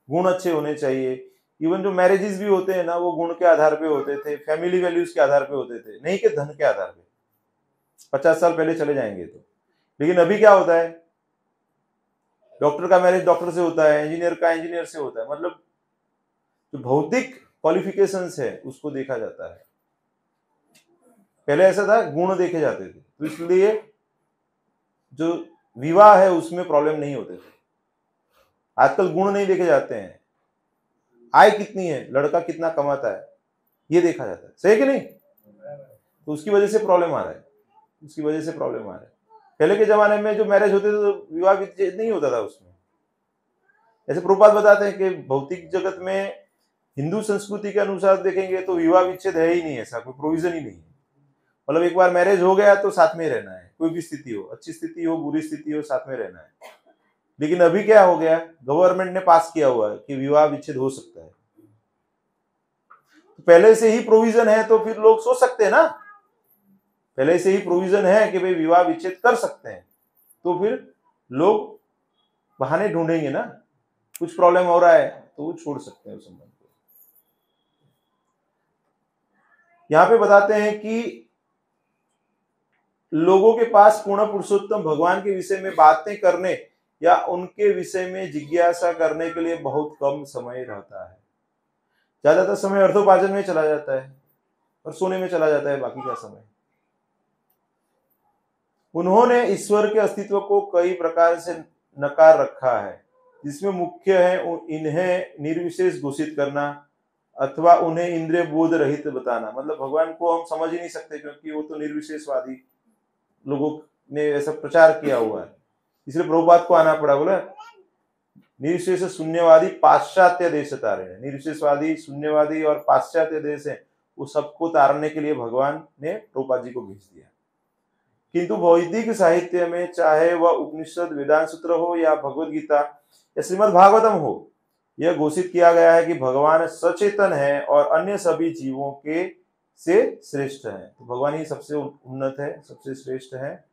गुण अच्छे होने चाहिए। इवन जो मैरिजेस भी होते हैं ना वो गुण के आधार पे होते थे, फैमिली वैल्यूज के आधार पे होते थे, नहीं कि धन के आधार पे। 50 साल पहले चले जाएंगे तो। लेकिन अभी क्या होता है? डॉक्टर का मैरिज डॉक्टर से होता है, इंजीनियर का इंजीनियर से होता है। मतलब जो भौतिक क्वालिफिकेशंस है उसको देखा जाता है। पहले ऐसा था गुण देखे जाते थे, तो इसलिए जो विवाह है उसमें प्रॉब्लम नहीं होते थे। आजकल गुण नहीं देखे जाते हैं, आय कितनी है, लड़का कितना कमाता है, ये देखा जाता है, सही कि नहीं? तो उसकी वजह से प्रॉब्लम आ रहा है, उसकी वजह से प्रॉब्लम आ रहा है। पहले के जमाने में जो मैरिज होते थे तो विवाह विच्छेद नहीं होता था उसमें। ऐसे प्रभुपाद बताते हैं कि भौतिक जगत में हिंदू संस्कृति के अनुसार देखेंगे तो विवाह विच्छेद है ही नहीं, ऐसा कोई प्रोविजन ही नहीं है। मतलब एक बार मैरिज हो गया तो साथ में रहना है, कोई भी स्थिति हो, अच्छी स्थिति हो बुरी स्थिति हो, साथ में रहना है। लेकिन अभी क्या हो गया, गवर्नमेंट ने पास किया हुआ है कि विवाह विच्छेद हो सकता है। तो पहले से ही प्रोविजन है तो फिर लोग सोच सकते हैं ना, पहले से ही प्रोविजन है कि भाई विवाह विच्छेद कर सकते हैं, तो फिर लोग बहाने ढूंढेंगे ना। कुछ प्रॉब्लम हो रहा है तो वो छोड़ सकते हैं उस संबंध को। यहां पे बताते हैं कि लोगों के पास पूर्ण पुरुषोत्तम भगवान के विषय में बातें करने या उनके विषय में जिज्ञासा करने के लिए बहुत कम समय रहता है। ज्यादातर समय अर्थोपार्जन में चला जाता है और सोने में चला जाता है बाकी का समय। उन्होंने ईश्वर के अस्तित्व को कई प्रकार से नकार रखा है, जिसमें मुख्य है इन्हें निर्विशेष घोषित करना अथवा उन्हें इंद्रिय बोध रहित बताना। मतलब भगवान को हम समझ ही नहीं सकते क्योंकि वो तो निर्विशेषवादी लोगों ने ऐसा प्रचार किया हुआ है, इसलिए प्रभुपाद को आना पड़ा। बोला निर्विशेष शून्यवादी पाश्चात्य देश तारे हैं। निर्विशेषवादी, शून्यवादी और पाश्चात्य देश है, वो सबको तारने के लिए भगवान ने प्रभुपाद जी को भेज दिया। किंतु वैदिक साहित्य में चाहे वह उपनिषद, वेदांत सूत्र हो या भगवद गीता या श्रीमद् भागवतम हो, यह घोषित किया गया है कि भगवान सचेतन है और अन्य सभी जीवों के से श्रेष्ठ है। तो भगवान ही सबसे उन्नत है, सबसे श्रेष्ठ है।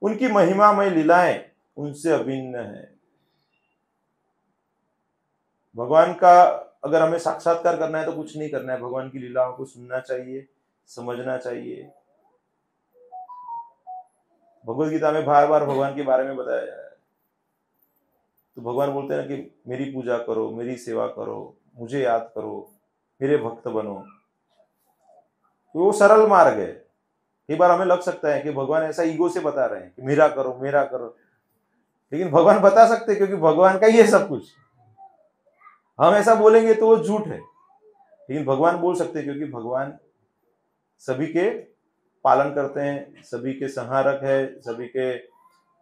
उनकी महिमामय लीलाएं उनसे अभिन्न है। भगवान का अगर हमें साक्षात्कार करना है तो कुछ नहीं करना है, भगवान की लीलाओं को सुनना चाहिए, समझना चाहिए। भगवद गीता में बार बार भगवान के बारे में बताया जाए तो भगवान बोलते हैं ना कि मेरी पूजा करो, मेरी सेवा करो, मुझे याद करो, मेरे भक्त बनो। तो वो सरल मार्ग है। कई बार हमें लग सकता है कि भगवान ऐसा ईगो से बता रहे हैं कि मेरा करो मेरा करो, लेकिन भगवान बता सकते क्योंकि भगवान का ही है सब कुछ। हम ऐसा बोलेंगे तो वो झूठ है, लेकिन भगवान बोल सकते क्योंकि भगवान सभी के पालन करते हैं, सभी के संहारक है, सभी के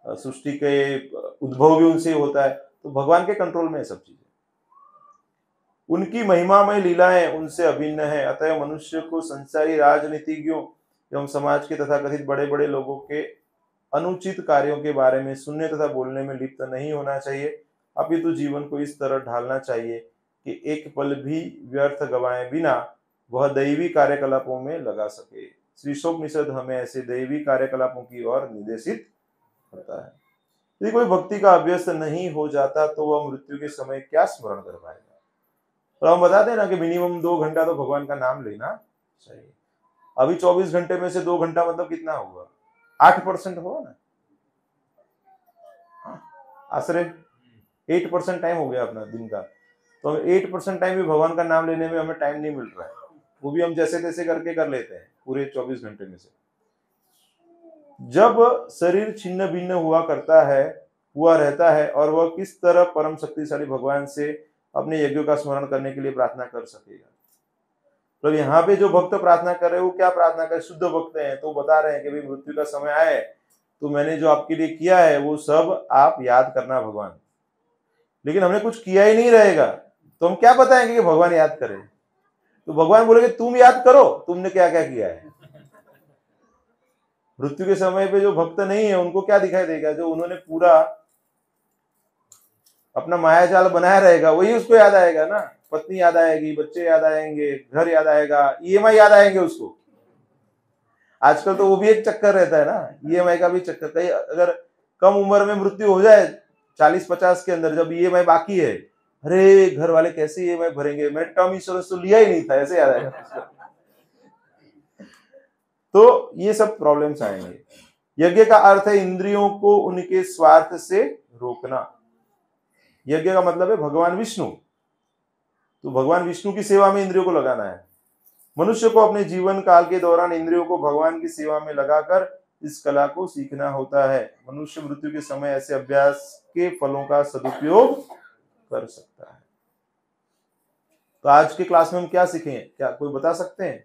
सृष्टि के उद्भव भी उनसे होता है, तो भगवान के कंट्रोल में है सब चीजें। उनकी महिमामय लीलाएं उनसे अभिन्न है। अतः मनुष्य को संसारी राजनीतिज्ञों एवं समाज के तथा कथित बड़े बड़े लोगों के अनुचित कार्यों के बारे में सुनने तथा बोलने में लिप्त नहीं होना चाहिए, अपितु जीवन को इस तरह ढालना चाहिए कि एक पल भी व्यर्थ गवाए बिना वह दैवी कार्यकलापों में लगा सके। श्रीशोपनिषद हमें ऐसे दैवी कार्यकलापों की ओर निर्देशित करता है। यदि कोई भक्ति का अभ्यस्त नहीं हो जाता तो वह मृत्यु के समय क्या स्मरण कर पाएगा। तो हम बताते हैं ना कि मिनिमम 2 घंटा तो भगवान का नाम लेना चाहिए। अभी 24 घंटे में से 2 घंटा मतलब कितना हुआ? 8% हुआ ना, आश्रय 8% टाइम हो गया अपना दिन का। तो 8% टाइम भी भगवान का नाम लेने में हमें टाइम नहीं मिल रहा है, वो भी हम जैसे तैसे करके कर लेते हैं पूरे 24 घंटे में से। जब शरीर छिन्न भिन्न हुआ रहता है और वह किस तरह परम शक्तिशाली भगवान से अपने यज्ञों का स्मरण करने के लिए प्रार्थना कर सकेगा। तो यहाँ पे जो भक्त प्रार्थना कर रहे हैं वो क्या प्रार्थना कर, शुद्ध भक्त हैं तो बता रहे हैं कि भाई मृत्यु का समय आए तो मैंने जो आपके लिए किया है वो सब आप याद करना भगवान। लेकिन हमने कुछ किया ही नहीं रहेगा तो हम क्या बताएंगे कि भगवान याद करे? तो भगवान बोलेंगे तुम याद करो तुमने क्या क्या किया है। मृत्यु के समय पे जो भक्त नहीं है उनको क्या दिखाई देगा? जो उन्होंने पूरा अपना माया जाल बनाया रहेगा वही उसको याद आएगा ना। पत्नी याद आएगी, बच्चे याद आएंगे, घर याद आएगा, ईएमआई याद आएंगे उसको। आजकल तो वो भी एक चक्कर रहता है ना, ईएमआई का भी चक्कर। कहीं अगर कम उम्र में मृत्यु हो जाए 40-50 के अंदर, जब ईएमआई बाकी है, अरे घर वाले कैसे ईएमआई भरेंगे, मैंने टर्म इंश्योरेंस तो लिया ही नहीं था, ऐसे याद आएगा। तो ये सब प्रॉब्लम्स आएंगे। यज्ञ का अर्थ है इंद्रियों को उनके स्वार्थ से रोकना। यज्ञ का मतलब है भगवान विष्णु। तो भगवान विष्णु की सेवा में इंद्रियों को लगाना है। मनुष्य को अपने जीवन काल के दौरान इंद्रियों को भगवान की सेवा में लगाकर इस कला को सीखना होता है। मनुष्य मृत्यु के समय ऐसे अभ्यास के फलों का सदुपयोग कर सकता है। तो आज के क्लास में हम क्या सीखें, क्या कोई बता सकते हैं?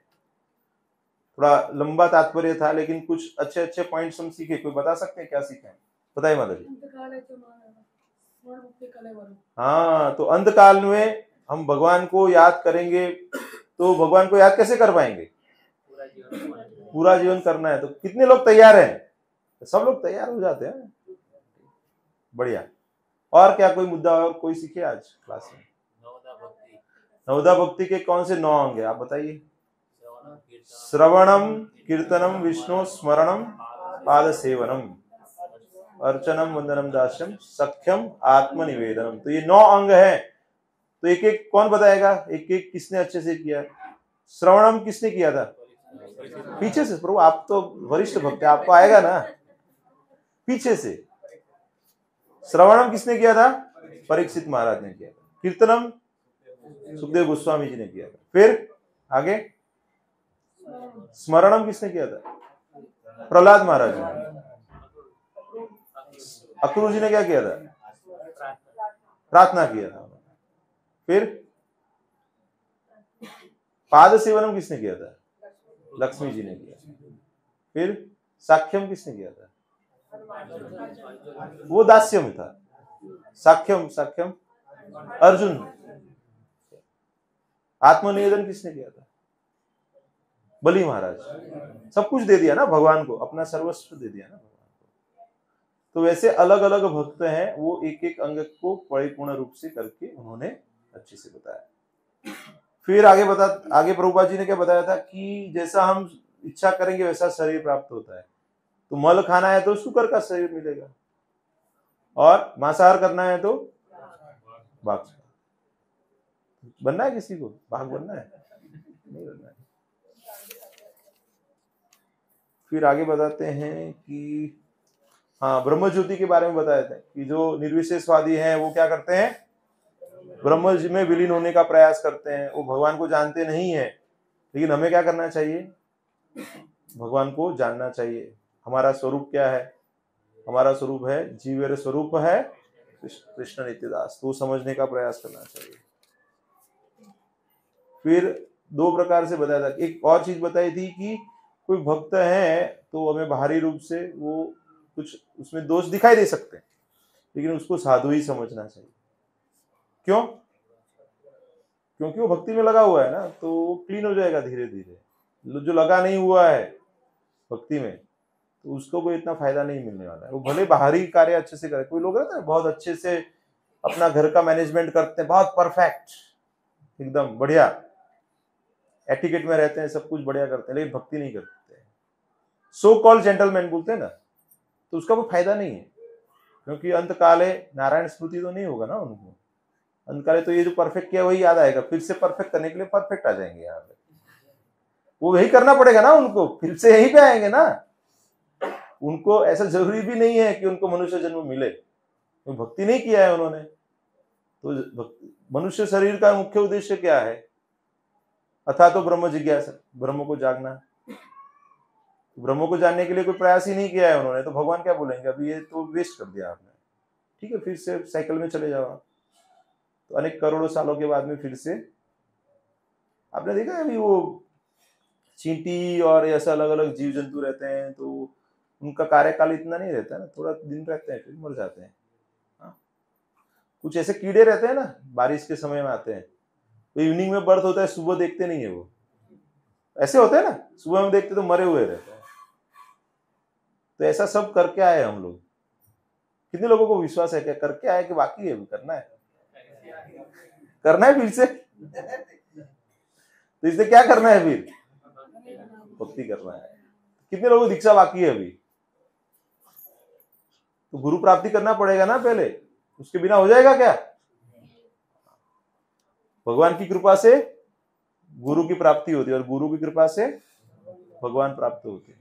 थोड़ा लंबा तात्पर्य था लेकिन कुछ अच्छे अच्छे पॉइंट्स हम सीखे। कोई बता सकते हैं क्या सीखे? बताइए माता जी। हाँ, तो अंत काल में हम भगवान को याद करेंगे। तो भगवान को याद कैसे कर पाएंगे? पूरा जीवन करना है। तो कितने लोग तैयार हैं? सब लोग तैयार हो जाते हैं। बढ़िया। और क्या कोई मुद्दा और कोई सीखे आज क्लास में? नवदा भक्ति के कौन से 9 अंग है आप बताइए? श्रवणम, कीर्तनम, विष्णु स्मरणम, पाद सेवनम, अर्चनम, वंदनम, दास्यम, सख्यम, आत्मनिवेदनम। तो ये 9 अंग है। तो एक एक कौन बताएगा? एक एक किसने अच्छे से किया? श्रवणम किसने किया था? पीछे से। प्रभु आप तो वरिष्ठ भक्त है, आपको आएगा ना। पीछे से। श्रवणम किसने किया था? परीक्षित महाराज ने किया था। कीर्तनम सुखदेव गोस्वामी जी ने किया था। फिर आगे स्मरणम किसने किया था? प्रहलाद महाराज ने। अक्रूर जी ने क्या किया था? प्रार्थना किया था। फिर पाद सेवनम किसने किया था? लक्ष्मी जी ने किया। फिर साख्यम किसने किया था? वो दास्यम था। साख्यम साख्यम अर्जुन। आत्मनिवेदन किसने किया था? बलि महाराज। सब कुछ दे दिया ना भगवान को, अपना सर्वस्व दे दिया ना भगवान को। तो वैसे अलग अलग भक्त हैं, वो एक एक अंग को परिपूर्ण रूप से करके उन्होंने अच्छे से बताया। फिर आगे प्रभुपाद जी ने क्या बताया था कि जैसा हम इच्छा करेंगे वैसा शरीर प्राप्त होता है। तो मल खाना है तो शुकर का शरीर मिलेगा, और मांसाहार करना है तो बाघ बनना है। किसी को बाघ बनना है? नहीं बनना है। फिर आगे बताते हैं कि हाँ, ब्रह्म ज्योति के बारे में बताए थे कि जो निर्विशेषवादी हैं वो क्या करते हैं? ब्रह्म में विलीन होने का प्रयास करते हैं। वो भगवान को जानते नहीं है। लेकिन हमें क्या करना चाहिए? भगवान को जानना चाहिए। हमारा स्वरूप क्या है? हमारा स्वरूप है जीवेर स्वरूप है कृष्ण नित्यदास। तो समझने का प्रयास करना चाहिए। फिर 2 प्रकार से बताया था। एक और चीज बताई थी कि कोई भक्त है तो हमें बाहरी रूप से वो कुछ उसमें दोष दिखाई दे सकते हैं, लेकिन उसको साधु ही समझना चाहिए। क्यों? क्योंकि वो भक्ति में लगा हुआ है ना, तो वो क्लीन हो जाएगा धीरे धीरे। जो लगा नहीं हुआ है भक्ति में तो उसको कोई इतना फायदा नहीं मिलने वाला है। वो भले बाहरी कार्य अच्छे से करे। कोई लोग रहते हैं बहुत अच्छे से अपना घर का मैनेजमेंट करते हैं, बहुत परफेक्ट, एकदम बढ़िया एटिकेट में रहते हैं, सब कुछ बढ़िया करते हैं, लेकिन भक्ति नहीं करते। सो कॉल्ड जेंटलमैन बोलते हैं ना, तो उसका कोई फायदा नहीं है। क्योंकि अंत काले नारायण स्मृति तो नहीं होगा ना उनको। अंत काले तो ये जो परफेक्ट किया वही याद आएगा। फिर से परफेक्ट करने के लिए परफेक्ट आ जाएंगे यहाँ पे। वो वही करना पड़ेगा ना उनको, फिर से यहीं पे आएंगे ना। उनको ऐसा जरूरी भी नहीं है कि उनको मनुष्य जन्म मिले। तो भक्ति नहीं किया है उन्होंने। तो मनुष्य शरीर का मुख्य उद्देश्य क्या है? अथा तो ब्रह्म जिज्ञासा, ब्रह्म को जागना। ब्रह्म को जानने के लिए कोई प्रयास ही नहीं किया है उन्होंने। तो भगवान क्या बोलेंगे? अभी ये तो वेस्ट कर दिया आपने, ठीक है, फिर से साइकिल में चले जाओ। तो अनेक करोड़ों सालों के बाद में फिर से आपने देखा है अभी वो चींटी और ऐसा अलग अलग जीव जंतु रहते हैं, तो उनका कार्यकाल इतना नहीं रहता है ना, थोड़ा दिन रहते हैं फिर मर जाते हैं। हाँ? कुछ ऐसे कीड़े रहते हैं ना, बारिश के समय में आते हैं, तो इवनिंग में बर्थ होता है, सुबह देखते नहीं है वो, ऐसे होते हैं ना, सुबह में देखते तो मरे हुए रहते हैं। तो ऐसा सब करके आए हम लोग। कितने लोगों को विश्वास है क्या करके आए कि बाकी है, करना है, करना है फिर से? तो इससे क्या करना है फिर? भक्ति करना है। कितने लोगों को दीक्षा बाकी है अभी? तो गुरु प्राप्ति करना पड़ेगा ना पहले, उसके बिना हो जाएगा क्या? भगवान की कृपा से गुरु की प्राप्ति होती है और गुरु की कृपा से भगवान प्राप्त होते हैं।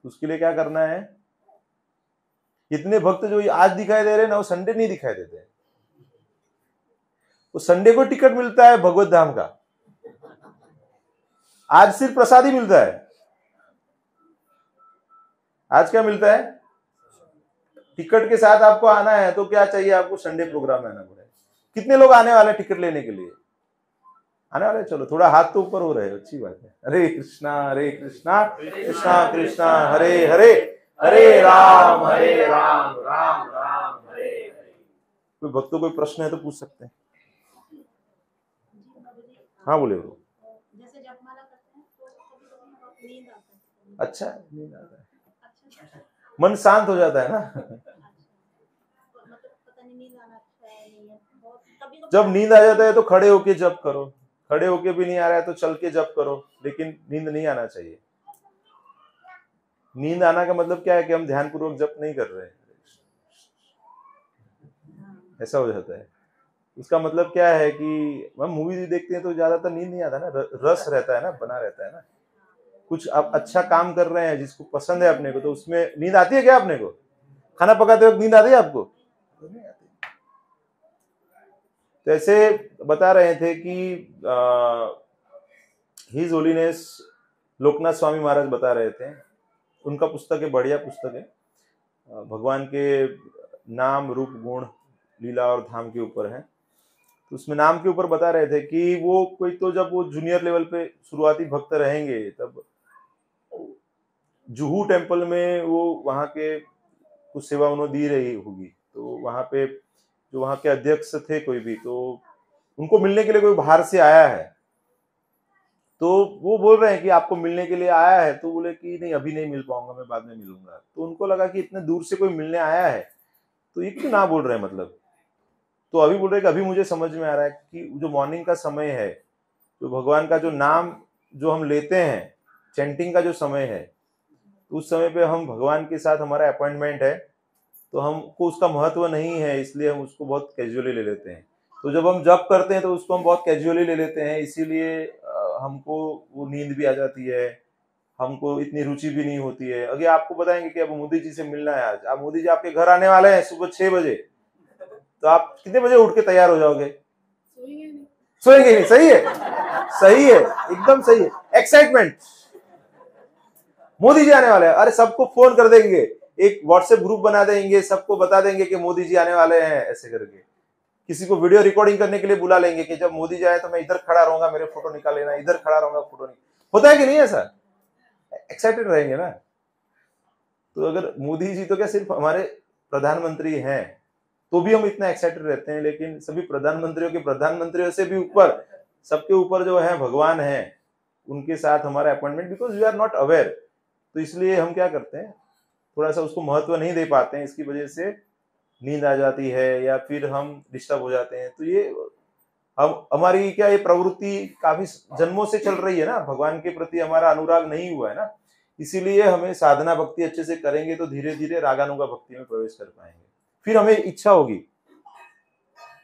उसके लिए क्या करना है? इतने भक्त जो आज दिखाई दे रहे हैं ना, वो संडे नहीं दिखाई देते। वो संडे को टिकट मिलता है भगवत धाम का, आज सिर्फ प्रसाद ही मिलता है। आज क्या मिलता है? टिकट के साथ आपको आना है तो क्या चाहिए आपको? संडे प्रोग्राम में आना पड़ेगा। कितने लोग आने वाले टिकट लेने के लिए? आने वाले? चलो थोड़ा हाथ तो ऊपर हो रहे, अच्छी बात है। हरे कृष्णा कृष्णा कृष्णा हरे हरे, हरे राम राम राम हरे हरे। कोई भक्तों कोई प्रश्न है तो पूछ सकते हैं। हाँ बोले ब्रो। जैसे जपमाला करते हैं तो कभी-कभी नींद आता है। अच्छा, नींद आता है, मन शांत हो जाता है ना। मतलब पता नहीं नींद आना अच्छा है नहीं है, बहुत कभी-कभी जब नींद आ जाता है तो खड़े होके जप करो, खड़े होके भी नहीं आ रहा है तो चल के जप करो, लेकिन नींद नहीं आना चाहिए। नींद आना का मतलब क्या है कि हम ध्यानपूर्वक जप नहीं कर रहे हैं, ऐसा हो जाता है। उसका मतलब क्या है कि हम मूवी देखते हैं तो ज्यादातर नींद नहीं आता ना, रस रहता है ना, बना रहता है ना। कुछ आप अच्छा काम कर रहे हैं जिसको पसंद है अपने को, तो उसमें नींद आती है क्या? अपने को खाना पकाते वक्त नींद आती है आपको? नहीं आती। तो ऐसे बता रहे थे कि हिज होलीनेस लोकनाथ स्वामी महाराज बता रहे थे, उनका पुस्तक है, बढ़िया पुस्तक है, भगवान के नाम रूप गुण लीला और धाम के ऊपर है। तो उसमें नाम के ऊपर बता रहे थे कि वो कोई तो जब वो जूनियर लेवल पे शुरुआती भक्त रहेंगे, तब जुहू टेम्पल में वो वहाँ के कुछ सेवा उन्होंने दी रही होगी, तो वहाँ पे जो वहाँ के अध्यक्ष थे कोई भी, तो उनको मिलने के लिए कोई बाहर से आया है, तो वो बोल रहे हैं कि आपको मिलने के लिए आया है, तो बोले कि नहीं अभी नहीं मिल पाऊंगा, मैं बाद में मिलूंगा। तो उनको लगा कि इतने दूर से कोई मिलने आया है तो ये क्यों ना बोल रहे हैं, मतलब। तो अभी बोल रहे हैं कि अभी मुझे समझ में आ रहा है कि जो मॉर्निंग का समय है, जो भगवान का जो नाम जो हम लेते हैं, चैंटिंग का जो समय है, उस समय पे हम भगवान के साथ हमारा अपॉइंटमेंट है, तो हमको उसका महत्व नहीं है, इसलिए हम उसको बहुत कैजुअली ले लेते हैं। तो जब हम जप करते हैं तो उसको हम बहुत कैजुअली ले लेते हैं, इसीलिए हमको वो नींद भी आ जाती है, हमको इतनी रुचि भी नहीं होती है। अगर आपको बताएंगे कि अब मोदी जी से मिलना है आज, आप मोदी जी आपके घर आने वाले हैं सुबह 6 बजे, तो आप कितने बजे उठ के तैयार हो जाओगे? सोएंगे नहीं। सही है, सही है, एकदम सही है। एक्साइटमेंट, मोदी जी आने वाले हैं, अरे सबको फोन कर देंगे, एक व्हाट्सएप ग्रुप बना देंगे, सबको बता देंगे कि मोदी जी आने वाले हैं, ऐसे करके। किसी को वीडियो रिकॉर्डिंग करने के लिए बुला लेंगे कि जब मोदी जी आए तो मैं इधर खड़ा रहूंगा, मेरे फोटो निकाल लेना, इधर खड़ा रहूंगा, फोटो निकाल। होता है कि नहीं ऐसा? एक्साइटेड रहेंगे ना। तो अगर मोदी जी तो क्या सिर्फ हमारे प्रधानमंत्री हैं तो भी हम इतना एक्साइटेड रहते हैं, लेकिन सभी प्रधानमंत्रियों के प्रधानमंत्रियों से भी ऊपर, सबके ऊपर जो है भगवान है, उनके साथ हमारा appointment, because we are not aware. तो इसलिए हम क्या करते हैं, थोड़ा सा उसको महत्व नहीं दे पाते हैं, इसकी वजह से नींद आ जाती है या फिर हम डिस्टर्ब हो जाते हैं। तो ये हम हमारी क्या ये प्रवृत्ति काफी जन्मों से चल रही है ना, भगवान के प्रति हमारा अनुराग नहीं हुआ है ना, इसीलिए हमें साधना भक्ति अच्छे से करेंगे तो धीरे धीरे रागानुगा भक्ति में प्रवेश कर पाएंगे, फिर हमें इच्छा होगी,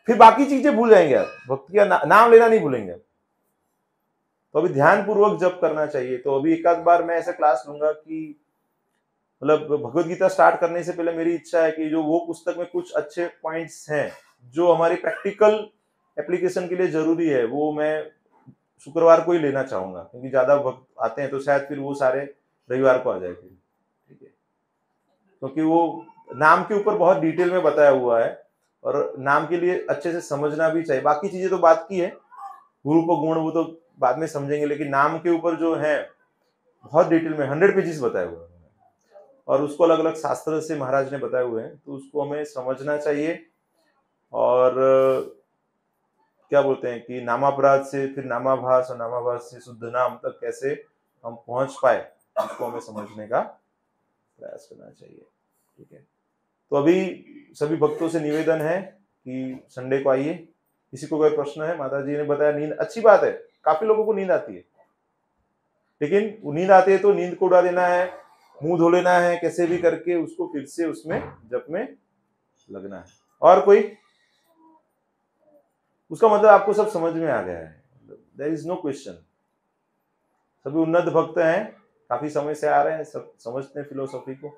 फिर बाकी चीजें भूल जाएंगे आप, भक्ति का नाम लेना नहीं भूलेंगे। तो अभी ध्यान पूर्वक जप करना चाहिए। तो अभी एक आध बार मैं ऐसा क्लास लूंगा कि मतलब भगवत गीता स्टार्ट करने से पहले मेरी इच्छा है कि जो वो पुस्तक में कुछ अच्छे पॉइंट्स हैं जो हमारी प्रैक्टिकल एप्लीकेशन के लिए जरूरी है, वो मैं शुक्रवार को ही लेना चाहूंगा, क्योंकि ज्यादा भक्त आते हैं तो शायद फिर वो सारे रविवार को आ जाए फिर, ठीक है। क्योंकि वो नाम के ऊपर बहुत डिटेल में बताया हुआ है और नाम के लिए अच्छे से समझना भी चाहिए। बाकी चीजें तो बात की है, रूप गुण वो तो बाद में समझेंगे, लेकिन नाम के ऊपर जो है बहुत डिटेल में 100 पेजेस बताए हुए हैं। और उसको अलग अलग शास्त्र से महाराज ने बताए हुए हैं, तो उसको हमें समझना चाहिए। और क्या बोलते हैं कि नामापराध से फिर नामाभास और नामाभास से शुद्ध नाम तक कैसे हम पहुंच पाए, उसको हमें समझने का प्रयास करना चाहिए। ठीक है, तो अभी सभी भक्तों से निवेदन है कि संडे को आइए। किसी को कोई प्रश्न है? माता जी ने बताया नींद अच्छी बात है, काफी लोगों को नींद आती है, लेकिन वो नींद आती है तो नींद को उड़ा देना है, मुंह धो लेना है, कैसे भी करके उसको फिर से उसमें जप में लगना है। और कोई? उसका मतलब आपको सब समझ में आ गया है, देयर इज नो क्वेश्चन। सभी उन्नत भक्त हैं, काफी समय से आ रहे हैं, सब समझते हैं फिलोसॉफी को,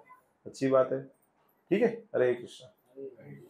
अच्छी बात है। ठीक है, हरे कृष्णा।